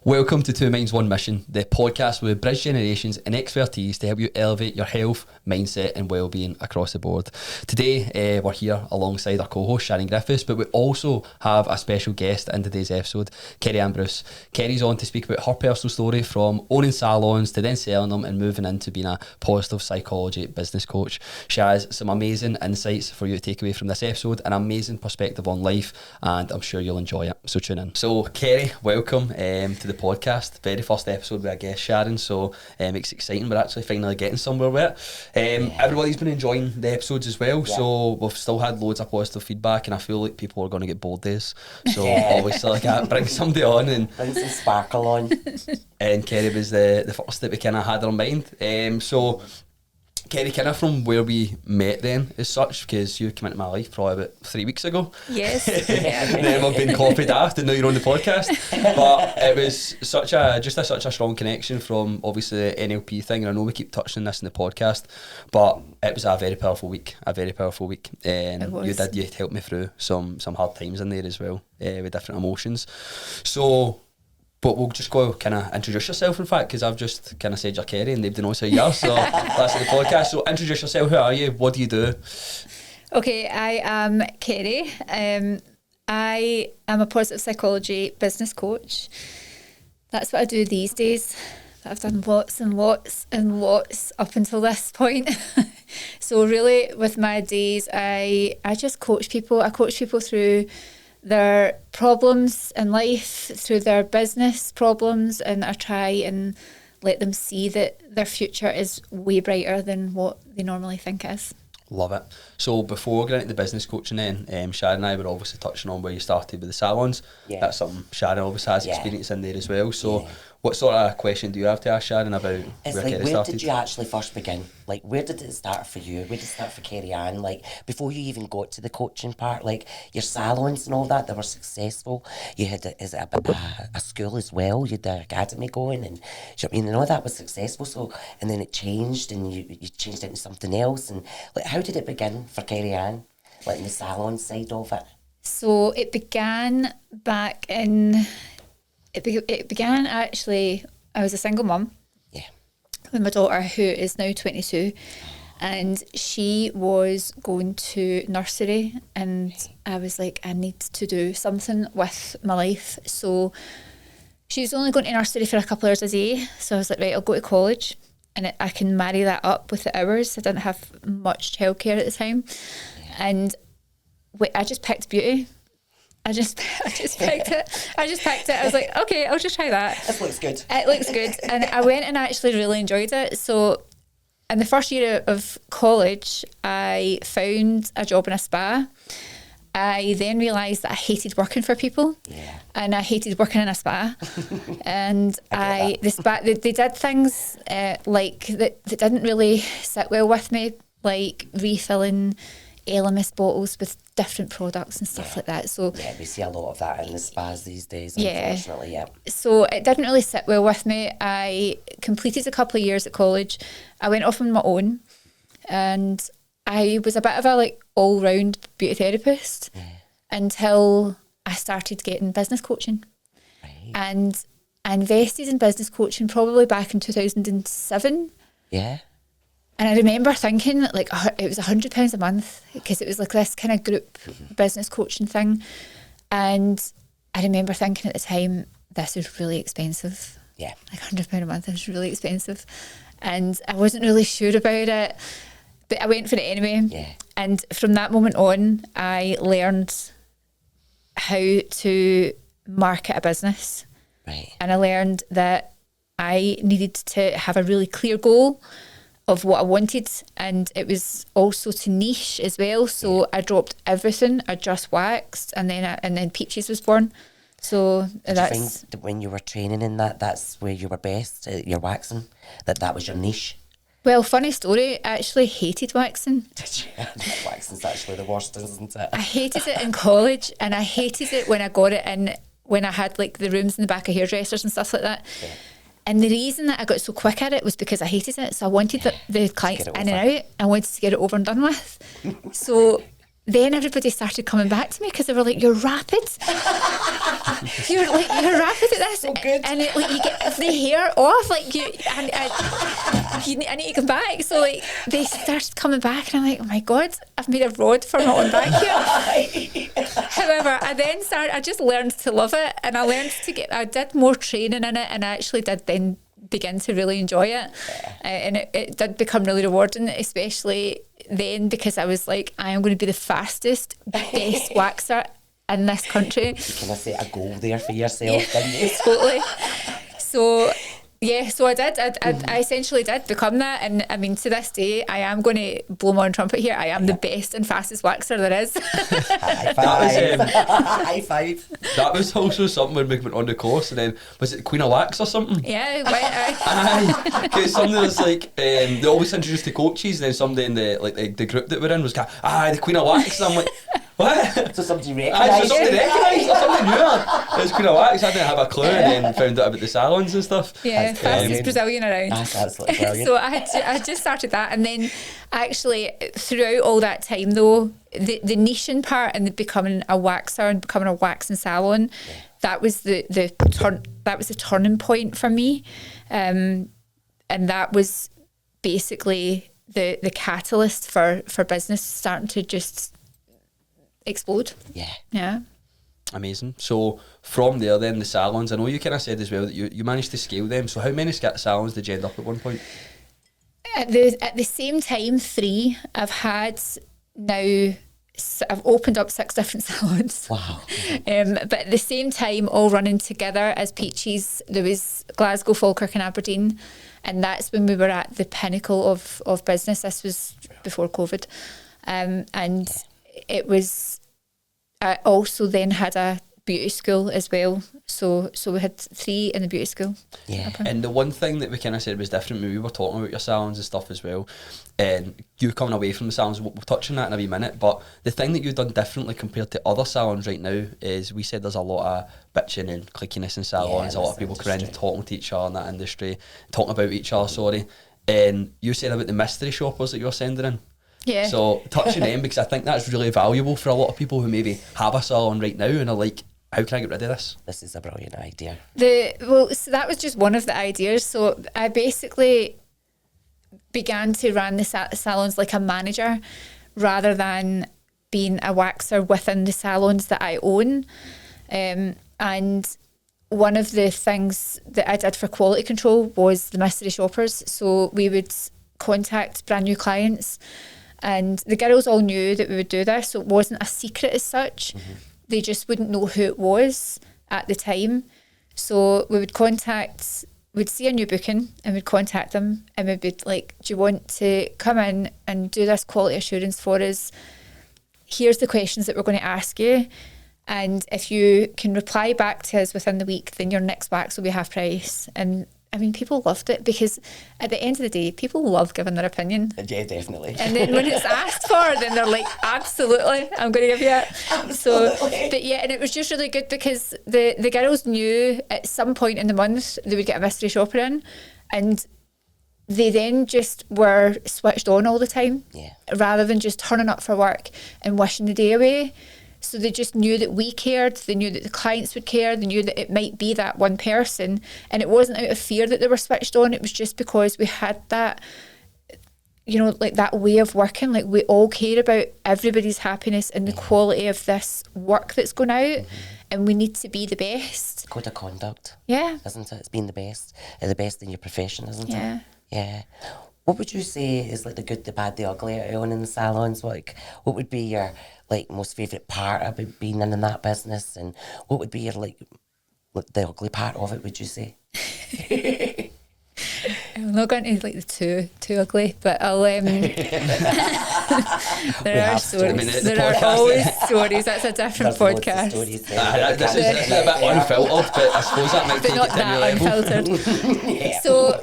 Welcome to Two Minds One Mission, the podcast where we bridge generations and expertise to help you elevate your health, mindset and well-being across the board. Today we're here alongside our co-host Sharon Griffiths, but we also have a special guest in today's episode, Kerri-Ann. Kerri's on to speak about her personal story from owning salons to then selling them and moving into being a positive psychology business coach. She has some amazing insights for you to take away from this episode, an amazing perspective on life, and I'm sure you'll enjoy it, so tune in. So Kerri, welcome to the podcast, very first episode with a guest, Sharon, so it's exciting. We're actually finally getting somewhere with it. Everybody's been enjoying the episodes as well, so we've still had loads of positive feedback, and I feel like people are going to get bored of this, so obviously like I bring somebody on and bring some sparkle on. And Kerri was the first that we kind of had in mind. So Kerri, kind of from where we met then as such, because you came into my life probably about 3 weeks ago. Yes. And then we've been copied after, and now you're on the podcast. But it was such a strong connection from obviously the NLP thing, and I know we keep touching on this in the podcast, but it was a very powerful week. And you helped me through some hard times in there as well, with different emotions. So, but we'll just go kind of introduce yourself, in fact, because I've just kind of said you're Kerri and nobody knows who you are, so that's the podcast. So introduce yourself. Who are you? What do you do? Okay, I am Kerri. I am a positive psychology business coach. That's what I do these days. I've done lots and lots and lots up until this point. So really with my days, I just coach people. I coach people through their problems in life, through their business problems, and I try and let them see that their future is way brighter than what they normally think it is. Love it. So before getting into the business coaching then, Sharon and I were obviously touching on where you started with the salons. That's something Sharon obviously has experience in there as well. So what sort of question do you have to ask Sharon about where did you actually first begin? Like, where did it start for you? Where did it start for Kerri-Ann? Like, before you even got to the coaching part, like your salons and all that, they were successful. You had a school as well. You had the academy going, and and all that was successful. So, and then it changed, and you changed it into something else. And like, how did it begin for Kerri-Ann? Like, in the salon side of it? So it began back in. It began actually, I was a single mum with my daughter, who is now 22, and she was going to nursery, and I was like, I need to do something with my life. So she was only going to nursery for a couple hours a day, so I was like, right, I'll go to college and I can marry that up with the hours. I didn't have much childcare at the time, and I just picked beauty. I just picked it. I was like, okay, I'll just try that. It looks good. It looks good. And I went and actually really enjoyed it. So in the first year of college, I found a job in a spa. I then realised that I hated working for people, and I hated working in a spa. And the spa, they did things like that didn't really sit well with me, like refilling LMS bottles with different products and stuff like that. So we see a lot of that in the spas these days, unfortunately. So it didn't really sit well with me. I completed a couple of years at college. I went off on my own, and I was a bit of a all-round beauty therapist until I started getting business coaching. Right. And I invested in business coaching probably back in 2007. And I remember thinking it was £100 a month, because it was like this kind of group business coaching thing. And I remember thinking at the time, this is really expensive. Like £100 a month is really expensive. And I wasn't really sure about it, but I went for it anyway. And from that moment on, I learned how to market a business. And I learned that I needed to have a really clear goal of what I wanted, and it was also to niche as well. So I dropped everything. I just waxed, and then Peaches was born. So Did you find that when you were training in that's where you were best, your waxing, that was your niche? Well, funny story, I actually hated waxing. Did you? Waxing's actually the worst, isn't it? I hated it in college, and I hated it when I got it in, when I had the rooms in the back of hairdressers and stuff like that. And the reason that I got so quick at it was because I hated it. So I wanted the clients in and out. I wanted to get it over and done with. So then everybody started coming back to me because they were like, "You're rapid. you're rapid at this." So good. And like you get the hair off, like I need to come back. So like they started coming back, and I'm like, "Oh my god, I've made a road for not on back here." However, I just learned to love it, and I did more training in it, and I actually did then begin to really enjoy it, and it did become really rewarding, especially then, because I was like, I am going to be the fastest, best waxer in this country. You kind of set a goal there for yourself, didn't you? Totally. So yeah, so I did. I essentially did become that, and I mean, to this day, I am going to blow my own trumpet here. I am the best and fastest waxer there is. High five. High five. That was also something when we went on the course, and then was it Queen of Wax or something? Yeah, Aye, because somebody was like, they always introduced the coaches, and then somebody in the group that we're in was going, the Queen of Wax, and I'm like, what? So somebody Aye, recognised so somebody it. recognised her, somebody knew her. It was Queen of Wax. I didn't have a clue, and then found out about the salons and stuff. Yeah, That's fastest brilliant. Brazilian around. That's absolutely brilliant. So I just started that, and then actually throughout all that time though, the niching part and becoming a waxer and becoming a waxing salon, that was the turning point for me, and that was basically the catalyst for business starting to just explode. Yeah. Amazing. So from there then, the salons, I know you kind of said as well that you managed to scale them. So how many salons did you end up at one point? At the same time, 3. I've opened up 6 different salons. Wow. But at the same time, all running together as Peaches, there was Glasgow, Falkirk and Aberdeen. And that's when we were at the pinnacle of business. This was before COVID. And it was, I also then had a beauty school as well. So we had 3 in the beauty school. Yeah. And the one thing that we kind of said was different when we were talking about your salons and stuff as well, and you coming away from the salons, we'll touch on that in a wee minute, but the thing that you've done differently compared to other salons right now is we said there's a lot of bitching and clickiness in salons, a lot of people coming in talking to each other in that industry, talking about each other, and you said about the mystery shoppers that you're sending in. Yeah. So touch on them, because I think that's really valuable for a lot of people who maybe have a salon right now and are like, how can I get rid of this? This is a brilliant idea. So that was just one of the ideas. So I basically began to run the salons like a manager rather than being a waxer within the salons that I own. And one of the things that I did for quality control was the mystery shoppers. So we would contact brand new clients, and the girls all knew that we would do this, so it wasn't a secret as such. Mm-hmm. They just wouldn't know who it was at the time. So we'd see a new booking and we'd contact them and we'd be like, do you want to come in and do this quality assurance for us? Here's the questions that we're going to ask you. And if you can reply back to us within the week, then your next wax will be half price. And I mean, people loved it, because at the end of the day, people love giving their opinion. Yeah, definitely. And then when it's asked for, then they're like, absolutely, I'm going to give you it. Absolutely. So, but yeah, and it was just really good because the girls knew at some point in the month they would get a mystery shopper in, and they then just were switched on all the time, rather than just turning up for work and wishing the day away. So they just knew that we cared, they knew that the clients would care, they knew that it might be that one person, and it wasn't out of fear that they were switched on, it was just because we had that, you know, like that way of working, like we all care about everybody's happiness and the quality of this work that's going out, and we need to be the best. Code of conduct. Yeah. Isn't it? It's being the best in your profession, isn't Yeah. it? Yeah. What would you say is like the good, the bad, the ugly out on in the salons? What would be your like most favourite part about being in that business, and what would be your like the ugly part of it, would you say? I'm not going to like the too ugly, but I'll there are stories. There are always stories. That's a different podcast. Stories, this is a bit unfiltered, but I suppose that might But take not it to a new that level. unfiltered. So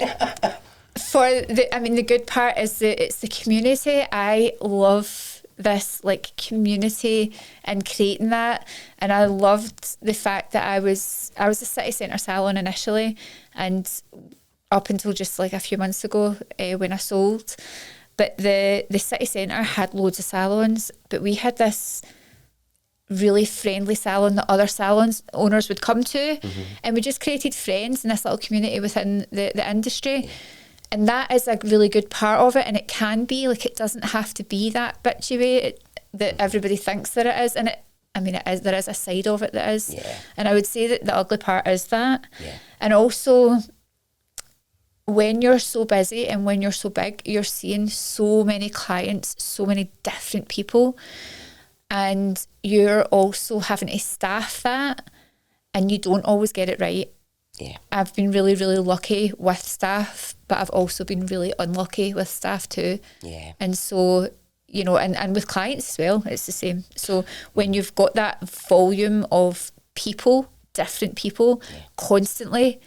for the good part is that it's the community. I love this like community and creating that, and I loved the fact that I was a city centre salon initially, and up until just like a few months ago when I sold. But the city centre had loads of salons, but we had this really friendly salon that other salons owners would come to, and we just created friends in this little community within the industry. And that is a really good part of it, and it can be, like, it doesn't have to be that bitchy way that everybody thinks that it is. And it is, there is a side of it that is. And I would say that the ugly part is that. And also, when you're so busy and when you're so big, you're seeing so many clients, so many different people, and you're also having to staff that, and you don't always get it right. I've been really, really lucky with staff, but I've also been really unlucky with staff too. And so, you know, and with clients as well, it's the same. So when you've got that volume of people, different people, constantly,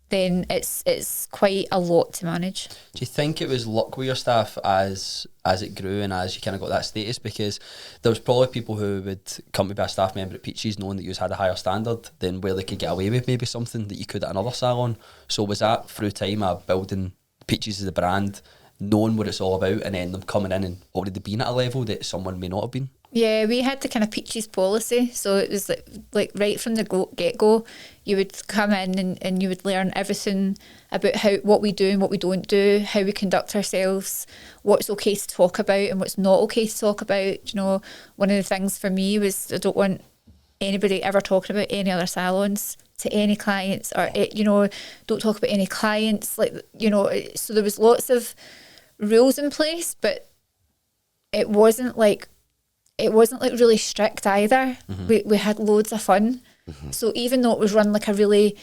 then it's quite a lot to manage. Do you think it was luck with your staff as it grew and as you kind of got that status? Because there was probably people who would come to be a staff member at Peaches knowing that you had a higher standard than where they could get away with maybe something that you could at another salon. So was that through time of building Peaches as a brand, knowing what it's all about, and then them coming in and already being at a level that someone may not have been? Yeah, we had the kind of Peaches policy, so it was like right from the get-go, you would come in and you would learn everything about what we do and what we don't do, how we conduct ourselves, what's okay to talk about and what's not okay to talk about. You know, one of the things for me was I don't want anybody ever talking about any other salons to any clients, or you know, don't talk about any clients, like, you know. So there was lots of rules in place, but it wasn't like really strict either. We had loads of fun. So even though it was run like a really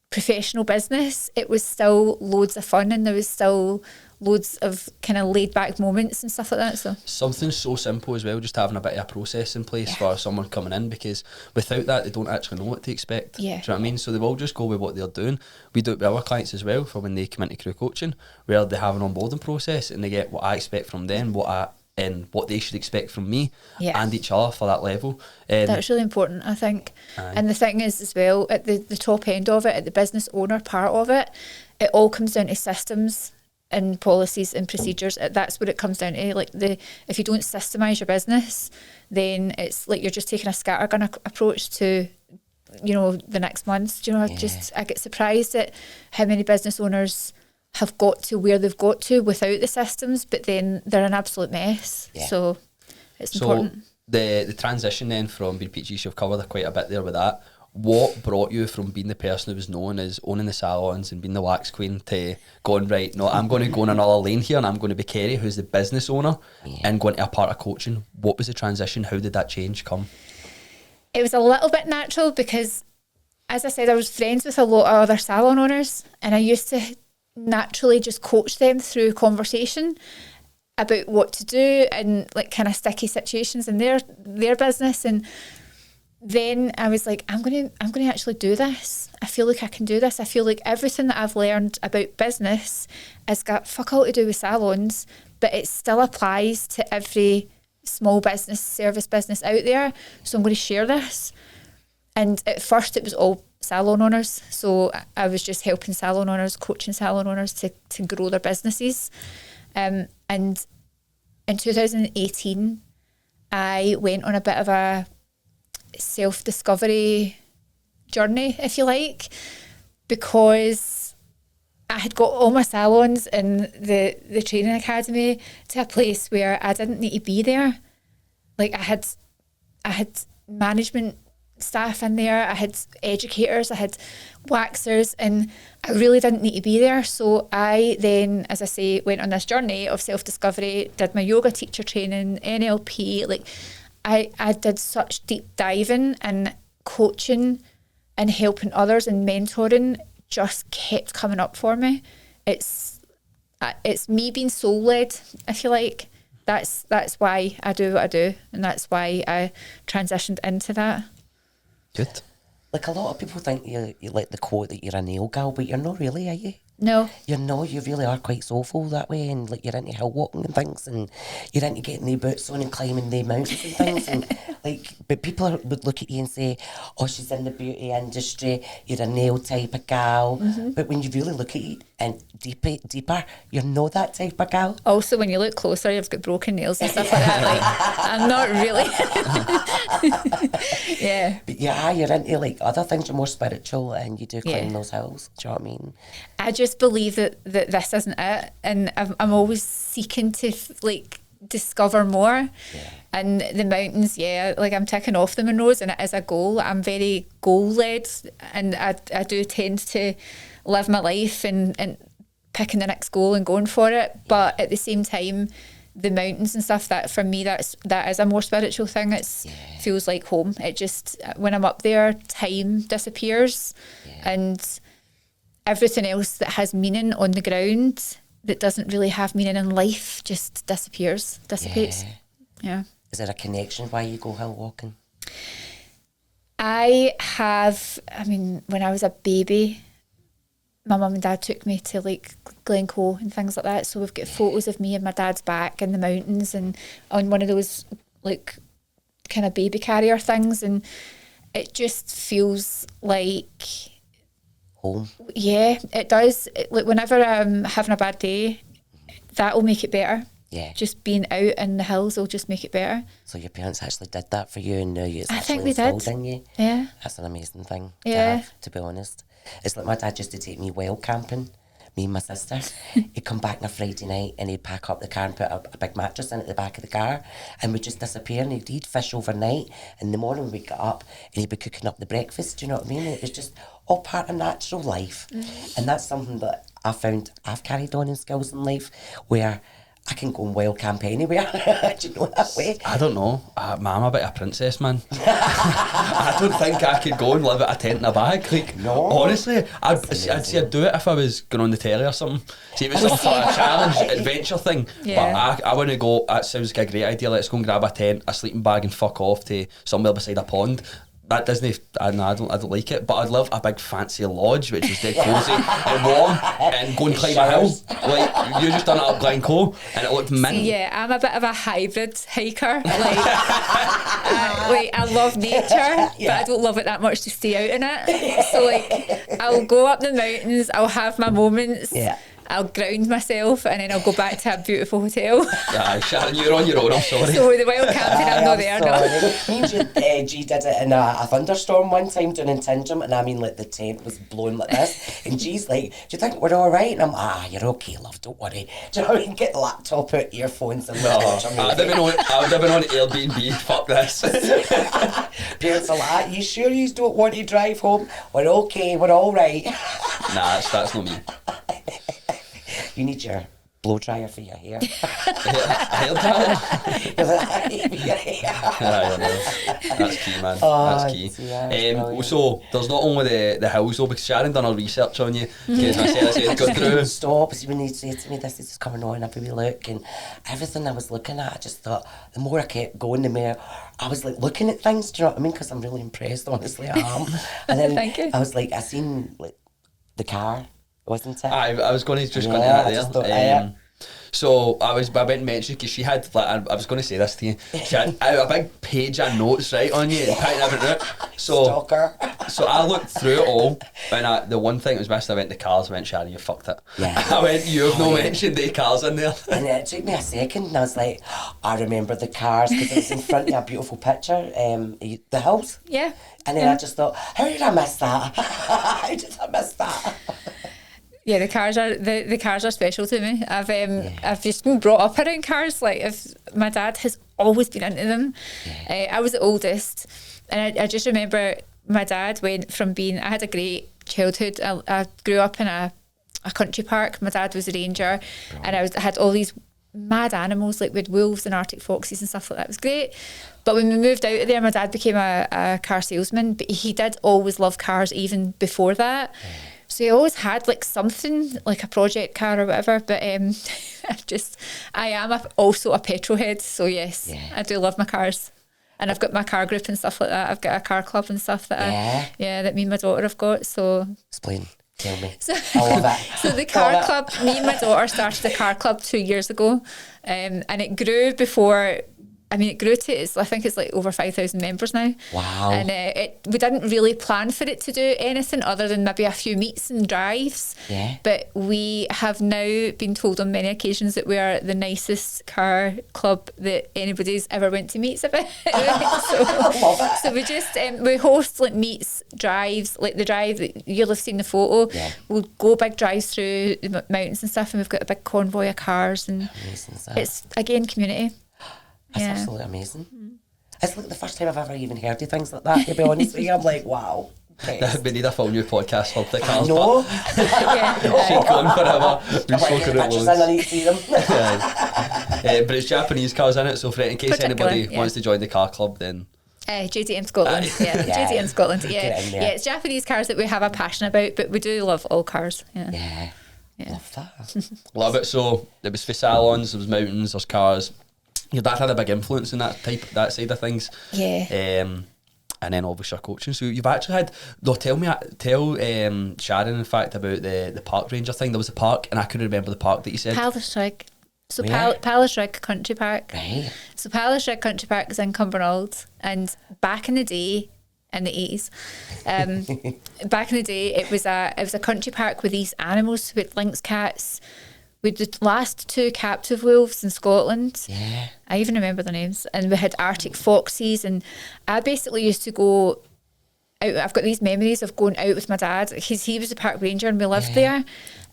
professional business, it was still loads of fun, and there was still loads of kind of laid back moments and stuff like that. So something so simple as well, just having a bit of a process in place for someone coming in, because without that they don't actually know what to expect. Do you know what I mean? So they will just go with what they're doing. We do it with our clients as well, for when they come into crew coaching, where they have an onboarding process and they get what I expect from them, and what they should expect from me and each other for that level. That's really important, I think. And the thing is as well, at the top end of it, at the business owner part of it, it all comes down to systems and policies and procedures. That's what it comes down to. Like, if you don't systemize your business, then it's like you're just taking a scattergun approach to, you know, the next month. Do you know, I get surprised at how many business owners have got to where they've got to without the systems, but then they're an absolute mess. So it's important. The transition then from being Peaches, you've covered quite a bit there with that. What brought you from being the person who was known as owning the salons and being the wax queen to going, right, no, I'm going to go in another lane here and I'm going to be Kerri, who's the business owner, and going to a part of coaching? What was the transition? How did that change come? It was a little bit natural because, as I said, I was friends with a lot of other salon owners, and I used to naturally just coach them through conversation about what to do and like kind of sticky situations in their business. And then I was like, I'm going to actually do this. I feel like I can do this. I feel like everything that I've learned about business has got fuck all to do with salons, but it still applies to every small business, service business out there. So I'm going to share this. And at first it was all salon owners, so I was just helping salon owners, coaching salon owners to grow their businesses. And in 2018 I went on a bit of a self-discovery journey, if you like, because I had got all my salons in the training academy to a place where I didn't need to be there. Like, I had management staff in there, I had educators, I had waxers, and I really didn't need to be there. So I then, as I say, went on this journey of self-discovery, did my yoga teacher training, NLP. Like, I did such deep diving and coaching and helping others and mentoring just kept coming up for me. It's me being soul-led, if you like. That's why I do what I do, and that's why I transitioned into that. Good. Like, a lot of people think you like the quote that you're a nail gal, but you're not really, are you? No. You're not. You really are quite soulful that way, and like, you're into hill walking and things, and you're into getting the boots on and climbing the mountains and things. And Like, but people would look at you and say, oh, she's in the beauty industry, you're a nail type of gal. But when you really look at it and deeper, you're not that type of gal. Also, when you look closer, you've got broken nails and stuff like that. Like, I'm not really. Yeah. But yeah, you're into like other things, you're more spiritual and you do climb those hills. Do you know what I mean? I just believe that this isn't it. And I'm always seeking to discover more. Yeah. And the mountains, like I'm ticking off the Monroes and it is a goal. I'm very goal-led and I do tend to live my life and picking the next goal and going for it. But at the same time, the mountains and stuff, that for me, that is a more spiritual thing. It's feels like home. It just, when I'm up there, time disappears and everything else that has meaning on the ground that doesn't really have meaning in life just dissipates. Yeah. Is there a connection why you go hill walking? I mean, when I was a baby, my mum and dad took me to like Glencoe and things like that. So we've got photos of me and my dad's back in the mountains and on one of those like kind of baby carrier things. And it just feels like home. Yeah, it does. Like whenever I'm having a bad day, that will make it better. Yeah. Just being out in the hills will just make it better. So your parents actually did that for you and now it's I think actually they instilled did. in you. Yeah. That's an amazing thing Yeah. to have, to be honest. It's like my dad used to take me wild camping, me and my sister. He'd come back on a Friday night and he'd pack up the car and put a big mattress in at the back of the car and we'd just disappear and he'd eat fish overnight. In the morning we'd get up and he'd be cooking up the breakfast, do you know what I mean? It was just all part of natural life. And that's something that I found I've carried on in skills in life where I can go and wild camp anywhere. Do you know that way? I don't know. I'm a bit of a princess, man. I don't think I could go and live at a tent in a bag. Like, no. Honestly, I'd say I'd do it if I was going on the telly or something. See, if it was some sort of challenge, adventure thing. Yeah. But I want to go, that sounds like a great idea. Let's go and grab a tent, a sleeping bag and fuck off to somewhere beside a pond. That doesn't, I don't like it, but I'd love a big fancy lodge which is dead cosy and warm and go and climb a hill. Like, you just done it up Glencoe and it looked mint. Yeah, I'm a bit of a hybrid hiker. I love nature, but I don't love it that much to stay out in it. So like, I'll go up the mountains, I'll have my moments. Yeah. I'll ground myself and then I'll go back to a beautiful hotel. Yeah, Sharon, you're on your own, I'm sorry. So the wild camping, I'm not there. Me and G did it in a thunderstorm one time down in Tindrum and I mean like the tent was blowing like this and G's like, do you think we're alright? And I'm you're okay love, don't worry. Do you know what I mean? Get the laptop out, earphones and watch a movie. I would have been on Airbnb, fuck this. Parents are like, you sure you don't want to drive home? We're okay, we're alright. Nah, that's not me. You need your blow dryer for your hair. Hair dryer? That's key, man. That's key. So there's not only the hills though, because Sharon done her research on you. Because I said go through. Stop. When you say to me this is coming on, I've been look and everything I was looking at, I just thought the more I kept going, the more I was like looking at things. Do you know what I mean? Because I'm really impressed. Honestly, I am. And then Thank you. I was like, I seen like the car. Wasn't it? I was going to just go into that there. So I went to mention because she had like I was going to say this to you. She had a big page of notes right on you and picking everything out. Stalker. So I looked through it all and the one thing that was missing, I went to cars. I went, Sharon, you fucked it. Yeah. I went, you've no mentioned the cars in there. And it took me a second and I was like, I remember the cars because it was in front of a beautiful picture, the hills. Yeah. And then I just thought, how did I miss that? How did I miss that? Yeah, the cars are special to me. I've just been brought up around cars. Like, if my dad has always been into them. I was the oldest, and I just remember my dad went from being. I had a great childhood. I grew up in a country park. My dad was a ranger, and I had all these mad animals like with wolves and Arctic foxes and stuff like that. It was great. But when we moved out of there, my dad became a car salesman. But he did always love cars even before that. So he always had like something, like a project car or whatever. But I am also a petrol head. So yes, I do love my cars. And I've got my car group and stuff like that. I've got a car club and stuff that that me and my daughter have got. So explain, tell me. I love it. So the car club, me and my daughter started the car club 2 years ago, and it grew before I mean, it grew to, I think it's like over 5,000 members now. Wow. And we didn't really plan for it to do anything other than maybe a few meets and drives. Yeah. But we have now been told on many occasions that we are the nicest car club that anybody's ever went to meets about. So we just, we host like meets, drives, like the drive that you'll have seen the photo. Yeah. We'll go big drives through the mountains and stuff, and we've got a big convoy of cars, and it's, again, community. That's absolutely amazing. It's like the first time I've ever even heard of things like that, to be honest with you. I'm like, wow. We need a full new podcast for the cars. No. She's going forever. We've spoken about pictures in, I need to see them. But it's Japanese cars in it, so for in case anybody wants to join the car club, then JDM Scotland. JDM Scotland. Yeah, it's Japanese cars that we have a passion about, but we do love all cars. Yeah. Love that. Love it. So it was for salons, there was mountains, there's cars. Your dad had a big influence in that side of things. Yeah. And then obviously your coaching. So you've actually had, tell Sharon in fact about the park ranger thing. There was a park and I couldn't remember the park that you said. Pallisrigg. So Pallisrigg Country Park. Right. So Pallisrigg Country Park is in Cumbernauld, and back in the day, in the 80s, back in the day, it was a country park with these animals with lynx cats. We had the last 2 captive wolves in Scotland. Yeah. I even remember their names. And we had Arctic foxes. And I basically used to go out. I've got these memories of going out with my dad, because he was a park ranger and we lived there.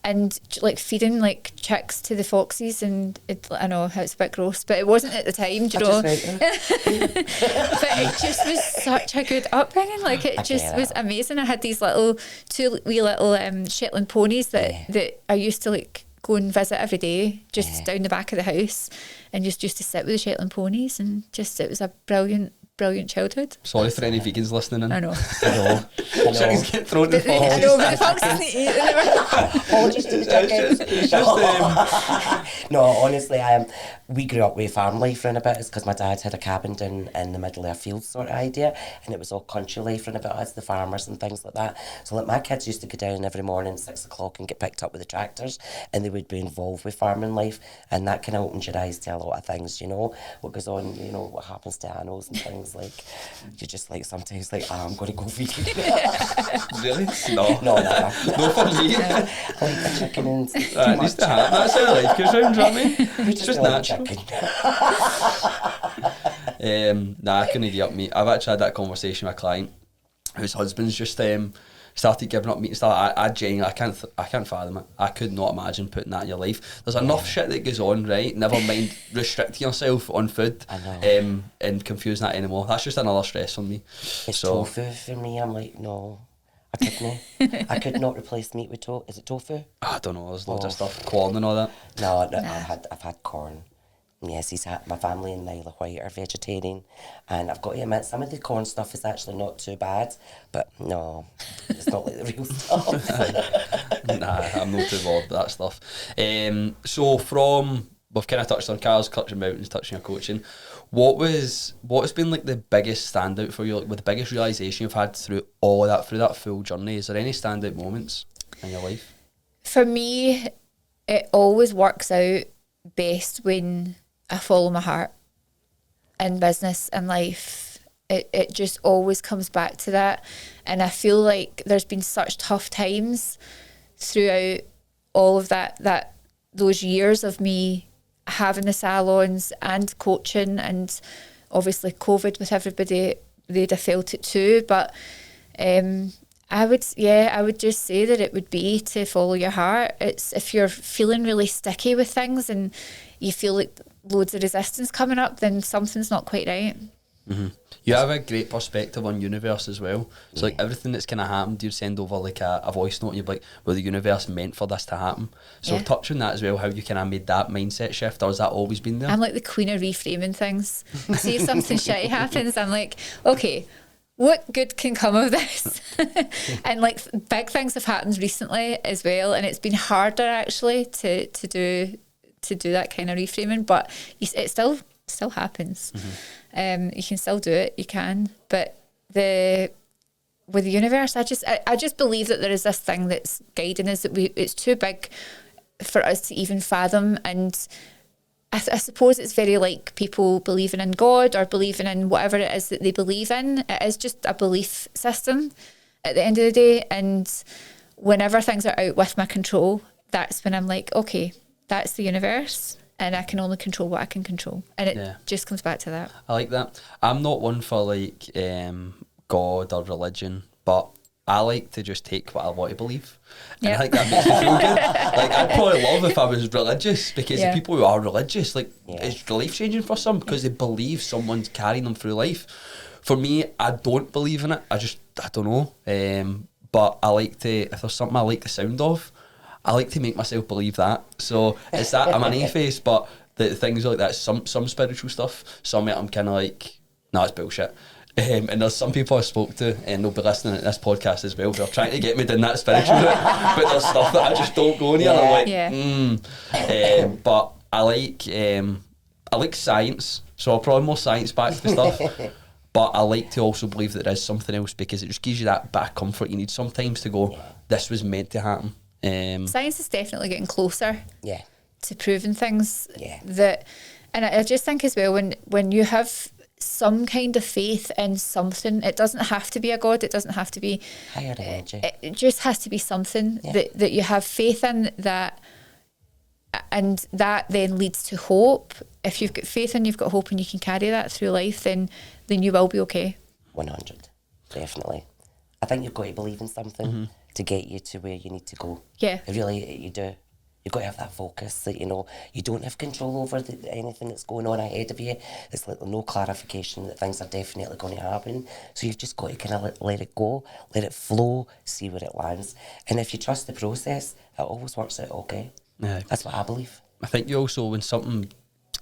And like feeding like chicks to the foxes, and I know it's a bit gross, but it wasn't at the time, do you know? But it just was such a good upbringing. Like it just was amazing. I had these 2 wee little Shetland ponies that I used to like go and visit every day, just down the back of the house, and just used to sit with the Shetland ponies, and just it was a brilliant childhood. Sorry for any vegans listening in. I know. Chickens get thrown in foxes. I know, but the foxes need to eat them. Apologies to the chickens. No, honestly, we grew up with farm life for a bit. It's because my dad had a cabin down in the middle of a field sort of idea, and it was all country life for a bit, as the farmers and things like that. So like my kids used to go down every morning at 6 o'clock and get picked up with the tractors, and they would be involved with farming life, and that kind of opens your eyes to a lot of things, you know, what goes on, you know, what happens to animals and things. Like you're just like sometimes like I'm going to go vegan. Really? No. No, never. No for me. I like the chicken and It needs to happen. That's how life goes round, do you know what I mean? It's just natural. I couldn't give up meat. I've actually had that conversation with a client whose husband's just started giving up meat and stuff. I genuinely, I can't fathom it. I could not imagine putting that in your life. There's enough shit that goes on, right? Never mind restricting yourself on food. I know. And confusing that anymore. That's just another stress on me. It's tofu for me. I'm like, no, I couldn't. I could not replace meat with tofu. Is it tofu? I don't know. There's loads of stuff, corn and all that. No, I've had corn. Yes, my family and Nyla White are vegetarian, and I've got to admit some of the corn stuff is actually not too bad, but no, it's not like the real stuff. Nah, I'm not too involved with that stuff. So we've kind of touched on cars, touching mountains, touching your coaching. What has been like the biggest standout for you, like with the biggest realisation you've had through all of that, through that full journey? Is there any standout moments in your life? For me, it always works out best when I follow my heart in business and life. It just always comes back to that, and I feel like there's been such tough times throughout all of those years of me having the salons and coaching, and obviously COVID with everybody, they'd have felt it too, but I would just say that it would be to follow your heart. It's if you're feeling really sticky with things and you feel like loads of resistance coming up, then something's not quite right. Mm-hmm. You have a great perspective on universe as well. So like everything that's kind of happened, you'd send over like a voice note and you'd be like, well, the universe meant for this to happen. So touch on that as well, how you kind of made that mindset shift, or has that always been there? I'm like the queen of reframing things. See if something shitty happens, I'm like, okay, what good can come of this? And like big things have happened recently as well, and it's been harder actually to do that kind of reframing, but it still happens. Mm-hmm. You can still do it, you can, but with the universe, I just believe that there is this thing that's guiding us, that it's too big for us to even fathom, and I suppose it's very like people believing in God or believing in whatever it is that they believe in. It is just a belief system at the end of the day. And whenever things are out with my control, that's when I'm like, okay, that's the universe and I can only control what I can control. And it just comes back to that. I like that. I'm not one for like God or religion, but I like to just take what I want to believe. And I think that makes me feel good. Like, I'd probably love if I was religious, because the people who are religious, like, it's life changing for some because they believe someone's carrying them through life. For me, I don't believe in it. I don't know. But I like to, if there's something I like the sound of, I like to make myself believe that. So it's that I'm an atheist, but the things like that, some spiritual stuff, some of it I'm kind of like, nah, it's bullshit. And there's some people I spoke to, and they'll be listening to this podcast as well, they're trying to get me down that spiritual route, but there's stuff that I just don't go near. I'm like, but I like science, so I'm probably more science-backed stuff. But I like to also believe that there is something else, because it just gives you that bit of comfort you need sometimes to go, this was meant to happen. Science is definitely getting closer to proving things that, and I just think as well, when you have some kind of faith in something, it doesn't have to be a god, it doesn't have to be higher energy, it just has to be something that you have faith in, that, and that then leads to hope. If you've got faith and you've got hope and you can carry that through life, then you will be okay. 100, definitely. I think you've got to believe in something to get you to where you need to go. Really, you do. You've got to have that focus that, you know, you don't have control over anything that's going on ahead of you. It's like no clarification that things are definitely going to happen. So you've just got to kind of let it go, let it flow, see where it lands. And if you trust the process, it always works out okay. That's what I believe. I think you also, when something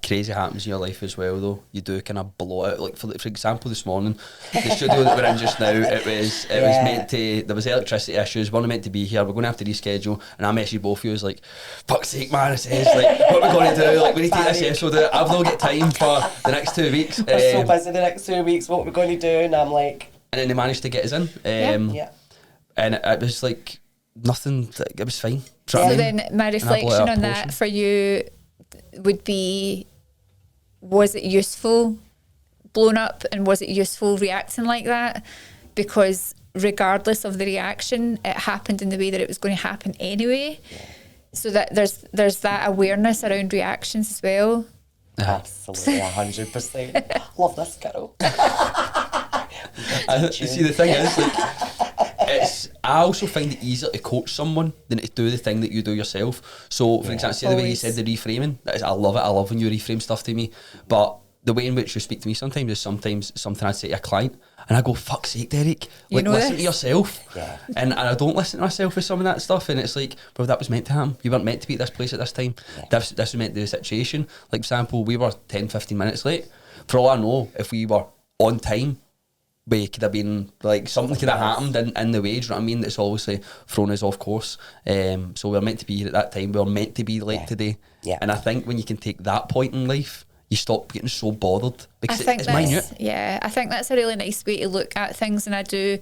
crazy happens in your life as well, though, you do kind of blow out. Like for example, this morning, the studio that we're in just now, it was meant to, there was electricity issues, we weren't meant to be here, we're going to have to reschedule, and I messaged both of you, I was like, fuck's sake man, it says, like, what are we going to do, like, we need to take this episode out, I've not got time for the next 2 weeks. We're so busy the next 2 weeks, what are we going to do? And I'm like, and then they managed to get us in, and it was like nothing, it was fine. So then my reflection on that for you would be, was it useful blown up, and was it useful reacting like that? Because regardless of the reaction, it happened in the way that it was going to happen anyway. So that there's that awareness around reactions as well. Absolutely, 100%. Love this, Carol. See, the thing is, like, I also find it easier to coach someone than to do the thing that you do yourself. So, for example, see the way you said the reframing, I love it. I love when you reframe stuff to me. But the way in which you speak to me sometimes is sometimes something I'd say to a client, and I go, fuck's sake, Derek, like, listen to yourself. And I don't listen to myself with some of that stuff, and it's like, bro, that was meant to happen. You weren't meant to be at this place at this time. This was meant to be the situation. Like, for example, we were 10-15 minutes late. For all I know, if we were on time, we could have been, like, something could have happened in the way, do you know what I mean? That's obviously thrown us off course. So we were meant to be here at that time, we were meant to be late today. And I think when you can take that point in life, you stop getting so bothered, because it's minute. Yeah, I think that's a really nice way to look at things, and I do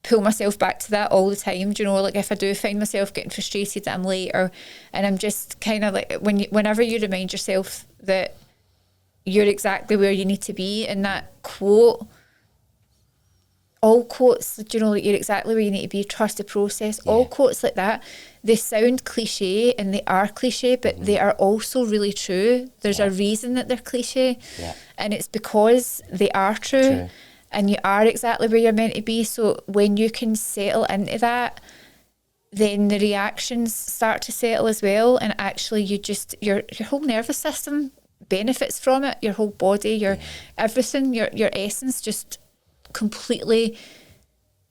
pull myself back to that all the time. Do you know, like, if I do find myself getting frustrated that I'm late, and I'm just kind of like, whenever you remind yourself that you're exactly where you need to be, and that quote, all quotes, do you know, like, you're exactly where you need to be, trust the process, all quotes like that, they sound cliche, and they are cliche, but they are also really true. There's a reason that they're cliche, and it's because they are true, and you are exactly where you're meant to be. So when you can settle into that, then the reactions start to settle as well, and actually your whole nervous system benefits from it, your whole body, your everything, your essence just completely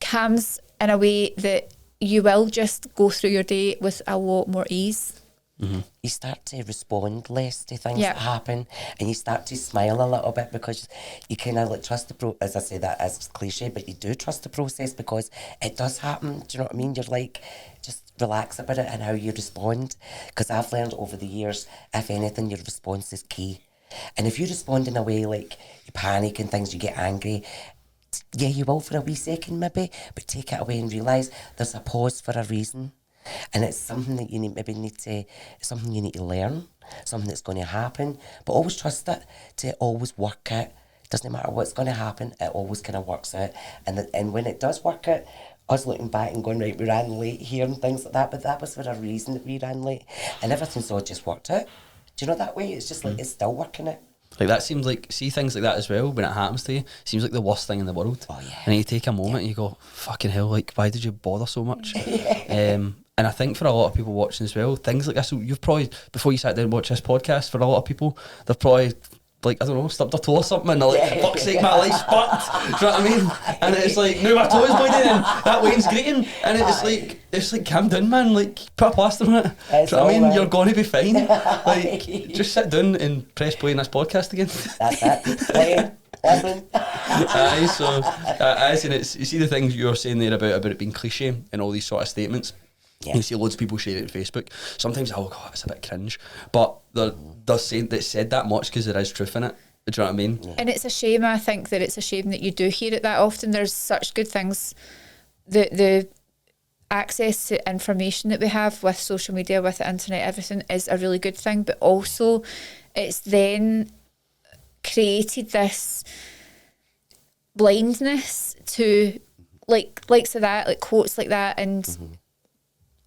calms in a way that you will just go through your day with a lot more ease. You start to respond less to things that happen, and you start to smile a little bit, because you kind of like trust as I say that as cliche, but you do trust the process because it does happen. Do you know what I mean? You're like, just relax about it and how you respond, because I've learned over the years, if anything, your response is key. And if you respond in a way like you panic and things, you get angry, yeah, you will for a wee second maybe, but take it away and realise there's a pause for a reason. And it's something that you need to learn, something that's going to happen, but always trust it, to always work it. Doesn't matter what's going to happen, it always kind of works out. And when it does work out, us looking back and going, right, we ran late here and things like that, but that was for a reason that we ran late. And everything's all just worked out. Do you know that way? It's just like, it's still working out. Like, that seems like, see things like that as well, when it happens to you, seems like the worst thing in the world. Oh, yeah. And then you take a moment and you go, fucking hell, like, why did you bother so much? And I think for a lot of people watching as well, things like this, you've probably, before you sat down and watched this podcast, for a lot of people, they've probably, like, I don't know, stubbed their toe or something, and they're like, fuck's sake, my life's fucked. Do you know what I mean? And it's like, now my toe's bleeding, and that weight's grating, and it's like, calm down, man, like, put a plaster on it. Do you know what I mean? Right. You're going to be fine. Like, just sit down and press play on this podcast again. That's it. Play. Listen. So, as in, it's, you see the things you're saying there about it being cliche and all these sort of statements. Yeah. You see loads of people share it on Facebook. Sometimes, oh god, it's a bit cringe, but they're saying that said that much because there is truth in it. Do you know what I mean? Yeah. And it's a shame. I think that it's a shame that you do hear it that often. There's such good things. The access to information that we have with social media, with the internet, everything is a really good thing. But also, it's then created this blindness to likes of that, like quotes like that, and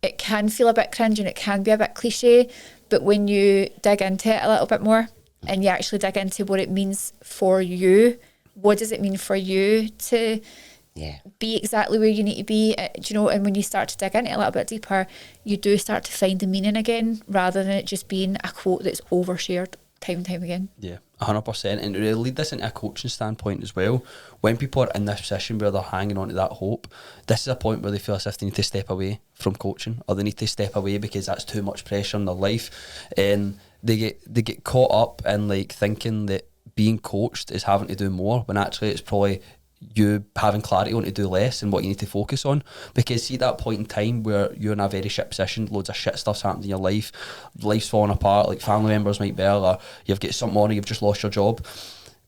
it can feel a bit cringe and it can be a bit cliche, but when you dig into it a little bit more and you actually dig into what it means for you, what does it mean for you to be exactly where you need to be, do you know? And when you start to dig into it a little bit deeper, you do start to find the meaning again, rather than it just being a quote that's overshared time and time again. Yeah, 100%. And to really lead this into a coaching standpoint as well, when people are in this position where they're hanging on to that hope, this is a point where they feel as if they need to step away from coaching, or they need to step away because that's too much pressure in their life, and they get caught up in like thinking that being coached is having to do more, when actually it's probably you having clarity on to do less and what you need to focus on. Because see that point in time where you're in a very shit position, loads of shit stuff's happened in your life, life's falling apart, like family members might bail, or you've got something on, or you've just lost your job,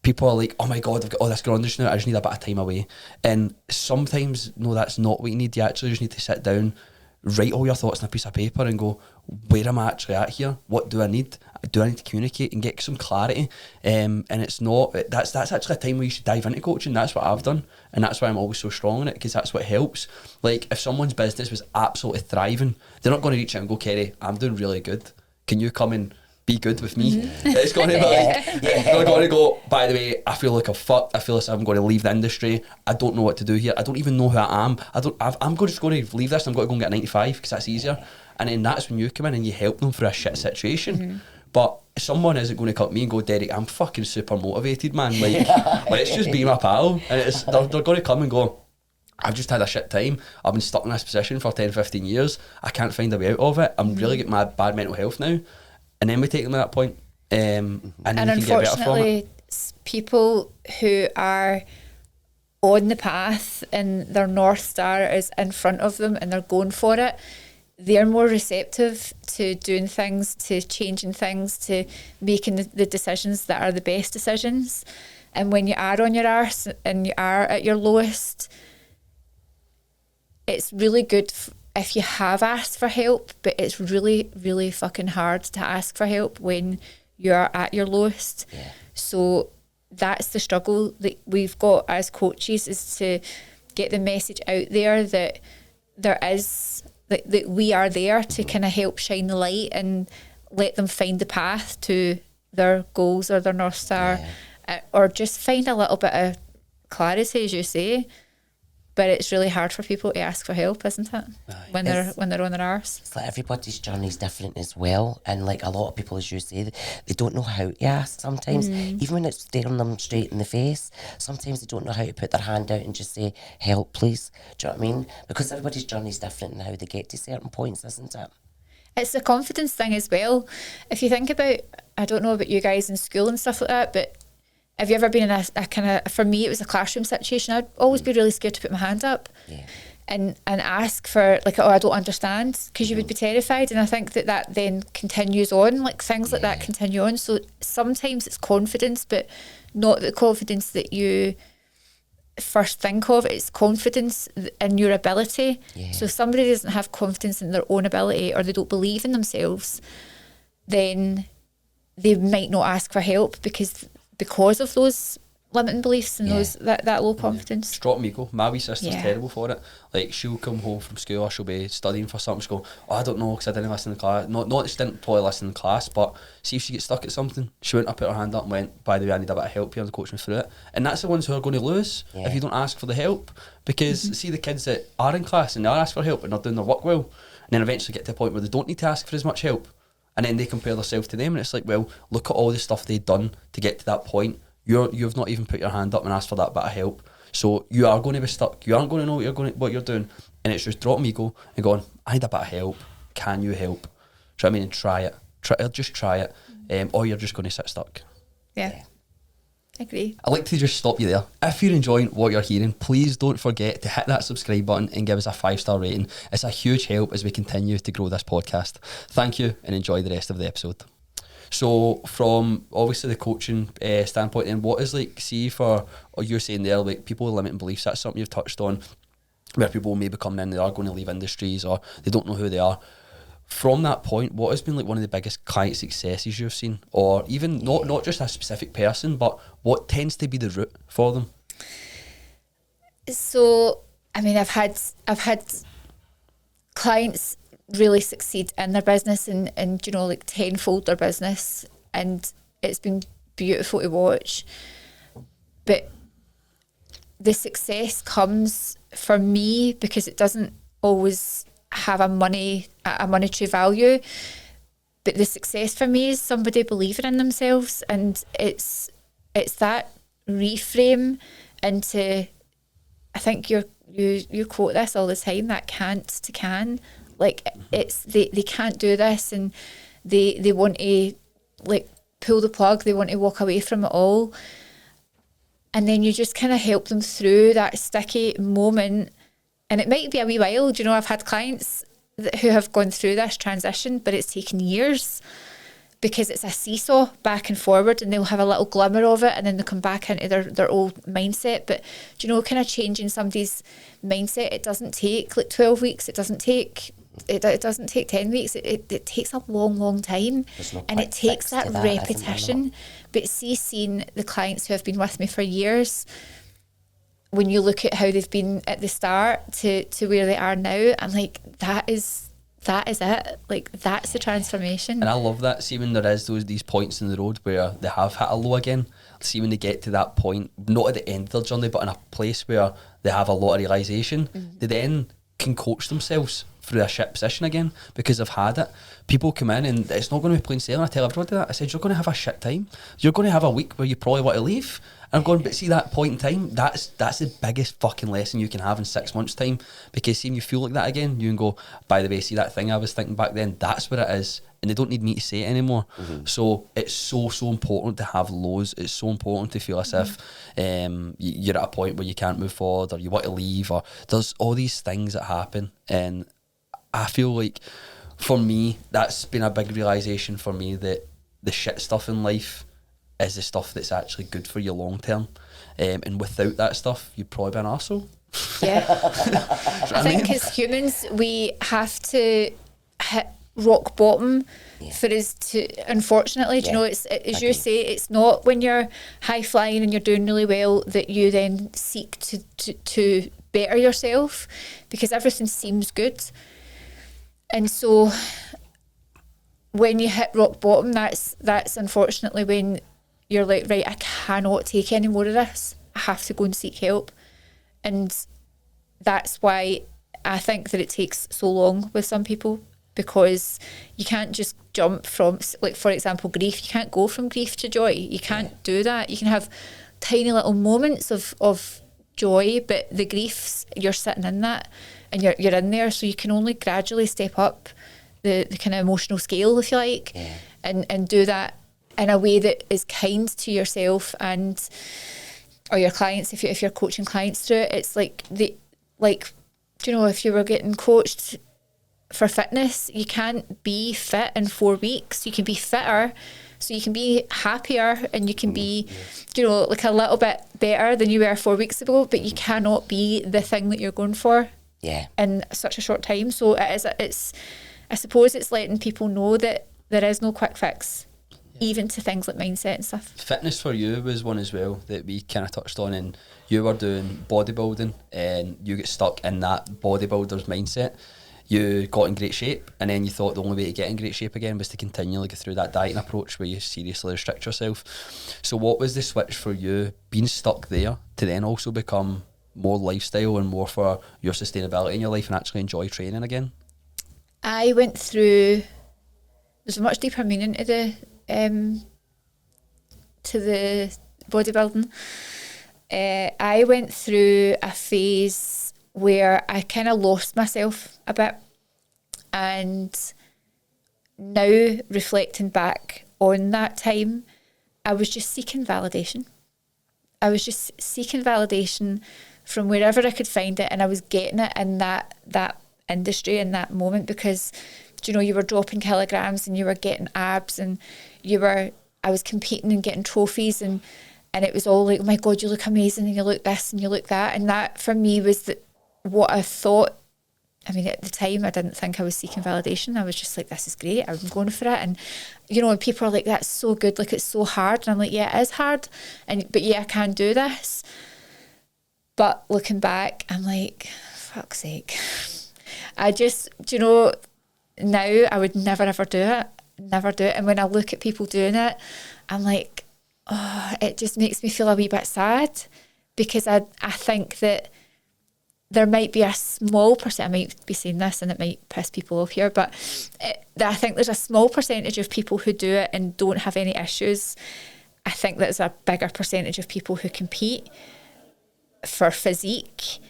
people are like, oh my god, I've got all this going on just now, I just need a bit of time away. And sometimes, no, that's not what you need. You actually just need to sit down, write all your thoughts on a piece of paper and go, where am I actually at here? What do I need? Do I need to communicate and get some clarity? And it's not, that's actually a time where you should dive into coaching. That's what I've done, and that's why I'm always so strong in it, because that's what helps. Like, if someone's business was absolutely thriving, they're not going to reach out and go, Kerri, I'm doing really good, can you come and be good with me? It's going to be like, they're going to go, by the way, I feel like I'm fucked, I feel like I'm going to leave the industry, I don't know what to do here, I don't even know who I am, I'm just going to leave this, I'm going to go and get a 9 to 5 because that's easier. And then that's when you come in and you help them through a shit situation. But someone isn't going to come to me and go, Derek, I'm fucking super motivated, man, like, let's just be my pal. And they're going to come and go, I've just had a shit time, I've been stuck in this position for 10-15 years, I can't find a way out of it, I'm really getting my bad mental health now. And then we take them at that point, and then you can get better from it. People who are on the path and their North Star is in front of them and they're going for it, they're more receptive to doing things, to changing things, to making the decisions that are the best decisions. And when you are on your arse and you are at your lowest, it's really good if you have asked for help, but it's really, really fucking hard to ask for help when you're at your lowest. Yeah. So that's the struggle that we've got as coaches, is to get the message out there that there is, that we are there to kind of help shine the light and let them find the path to their goals or their North Star, or just find a little bit of clarity, as you say. But it's really hard for people to ask for help, isn't it? When they're on their arse. It's like everybody's journey is different as well, and like a lot of people, as you say, they don't know how to ask sometimes. Even when it's staring them straight in the face, sometimes they don't know how to put their hand out and just say, help please. Do you know what I mean? Because everybody's journey is different in how they get to certain points, isn't it? It's a confidence thing as well. If you think about, I don't know about you guys in school and stuff like that, but have you ever been in a kind of, for me it was a classroom situation, I'd always be really scared to put my hand up and ask for, like, oh, I don't understand, because you would be terrified. And I think that then continues on, like things like that continue on. So sometimes it's confidence, but not the confidence that you first think of. It's confidence in your ability. Yeah. So if somebody doesn't have confidence in their own ability, or they don't believe in themselves, then they might not ask for help because of those limiting beliefs and those that low confidence. Drop me ego. My wee sister's Yeah. terrible for it. Like, she'll come home from school, or she'll be studying for something. She'll go, oh, I don't know, because I didn't listen in class. Not that she didn't probably listen in class, but see if she gets stuck at something, she went up, put her hand up and went, by the way, I need a bit of help here, and coach me through it. And that's the ones who are going to lose if you don't ask for the help. Because see the kids that are in class and they are asking for help and they're doing their work well, and then eventually get to a point where they don't need to ask for as much help, and then they compare themselves to them, and it's like, well, look at all the stuff they've done to get to that point. You've not even put your hand up and asked for that bit of help, so you are going to be stuck. You aren't going to know what you're doing, and it's just dropping ego and going, I need a bit of help. Can you help? Do you know what I mean? And try it. Just try it, or you're just going to sit stuck. Yeah. I agree. I'd like to just stop you there. If you're enjoying what you're hearing, please don't forget to hit that subscribe button and give us a 5-star rating. It's a huge help as we continue to grow this podcast. Thank you, and enjoy the rest of the episode. So from obviously the coaching standpoint, then what is, like, see for, or you're saying there, like, people with limiting beliefs, that's something you've touched on, where people maybe come in, they are going to leave industries, or they don't know who they are. From that point, what has been, like, one of the biggest client successes you've seen, or even not just a specific person, but what tends to be the route for them? So, I mean, I've had clients really succeed in their business and you know, like, tenfold their business, and it's been beautiful to watch. But the success comes for me because it doesn't always have a monetary value, but the success for me is somebody believing in themselves, and it's that reframe into, I think you quote this all the time, that can't to can. Like, it's they can't do this, and they want to, like, pull the plug, they want to walk away from it all, and then you just kind of help them through that sticky moment. And it might be a wee while. You know, I've had clients who have gone through this transition, but it's taken years, because it's a seesaw back and forward, and they'll have a little glimmer of it, and then they'll come back into their old mindset. But, do you know, kind of changing somebody's mindset, it doesn't take like 12 weeks. It doesn't take 10 weeks. It takes a long time, and it takes that repetition. But see, seeing the clients who have been with me for years, when you look at how they've been at the start to where they are now, I'm like, that is it. Like, that's the transformation. And I love that. See, when there is these points in the road where they have hit a low again, see when they get to that point, not at the end of their journey, but in a place where they have a lot of realisation, they then can coach themselves through a shit position again because they've had it. People come in and it's not going to be plain sailing. I tell everybody that. I said, you're going to have a shit time. You're going to have a week where you probably want to leave. And I'm going, but see, that point in time, that's the biggest fucking lesson you can have in 6 months' time, because seeing you feel like that again, you can go, by the way, see that thing I was thinking back then, that's what it is, and they don't need me to say it anymore. So it's so important to have lows. It's so important to feel as if you're at a point where you can't move forward, or you want to leave, or there's all these things that happen. And I feel like, for me, that's been a big realisation for me, that the shit stuff in life is the stuff that's actually good for you long term, and without that stuff, you'd probably be an arsehole. Yeah. I think as humans, we have to hit rock bottom for us to, unfortunately, you know, it's, as you say, it's not when you're high flying and you're doing really well that you then seek to better yourself, because everything seems good. And so when you hit rock bottom, that's unfortunately when you're like, right, I cannot take any more of this. I have to go and seek help. And that's why I think that it takes so long with some people, because you can't just jump from, like, for example, grief. You can't go from grief to joy. You can't do that. You can have tiny little moments of joy, but the griefs, you're sitting in that, and you're in there, so you can only gradually step up the kind of emotional scale, if you like, and do that in a way that is kind to yourself and or your clients. If you're coaching clients through it, it's like do you know, if you were getting coached for fitness, you can't be fit in 4 weeks. You can be fitter, So you can be happier and you can be, you know, like a little bit better than you were 4 weeks ago, but you cannot be the thing that you're going for in such a short time. So I suppose it's letting people know that there is no quick fix, even to things like mindset and stuff. Fitness for you was one as well that we kind of touched on, and you were doing bodybuilding and you get stuck in that bodybuilder's mindset. You got in great shape, and then you thought the only way to get in great shape again was to continually go through that dieting approach where you seriously restrict yourself. So what was the switch for you, being stuck there, to then also become more lifestyle and more for your sustainability in your life and actually enjoy training again? I went through, there's a much deeper meaning to the bodybuilding. I went through a phase where I kind of lost myself a bit, and now reflecting back on that time, I was just seeking validation. I was just seeking validation from wherever I could find it, and I was getting it in that industry in that moment, because, you know, you were dropping kilograms and you were getting abs, and I was competing and getting trophies, and it was all like, oh my God, you look amazing, and you look this and you look that. And that for me was what I thought. I mean, at the time, I didn't think I was seeking validation. I was just like, this is great, I'm going for it. And, you know, and people are like, that's so good, like, it's so hard. And I'm like, yeah, it is hard, but yeah, I can do this. But looking back, I'm like, fuck's sake. I just, you know, now I would never ever do it. And when I look at people doing it, I'm like, oh, it just makes me feel a wee bit sad, because I think that there might be a small percent, I might be saying this and it might piss people off here, but I think there's a small percentage of people who do it and don't have any issues. I think there's a bigger percentage of people who compete for physique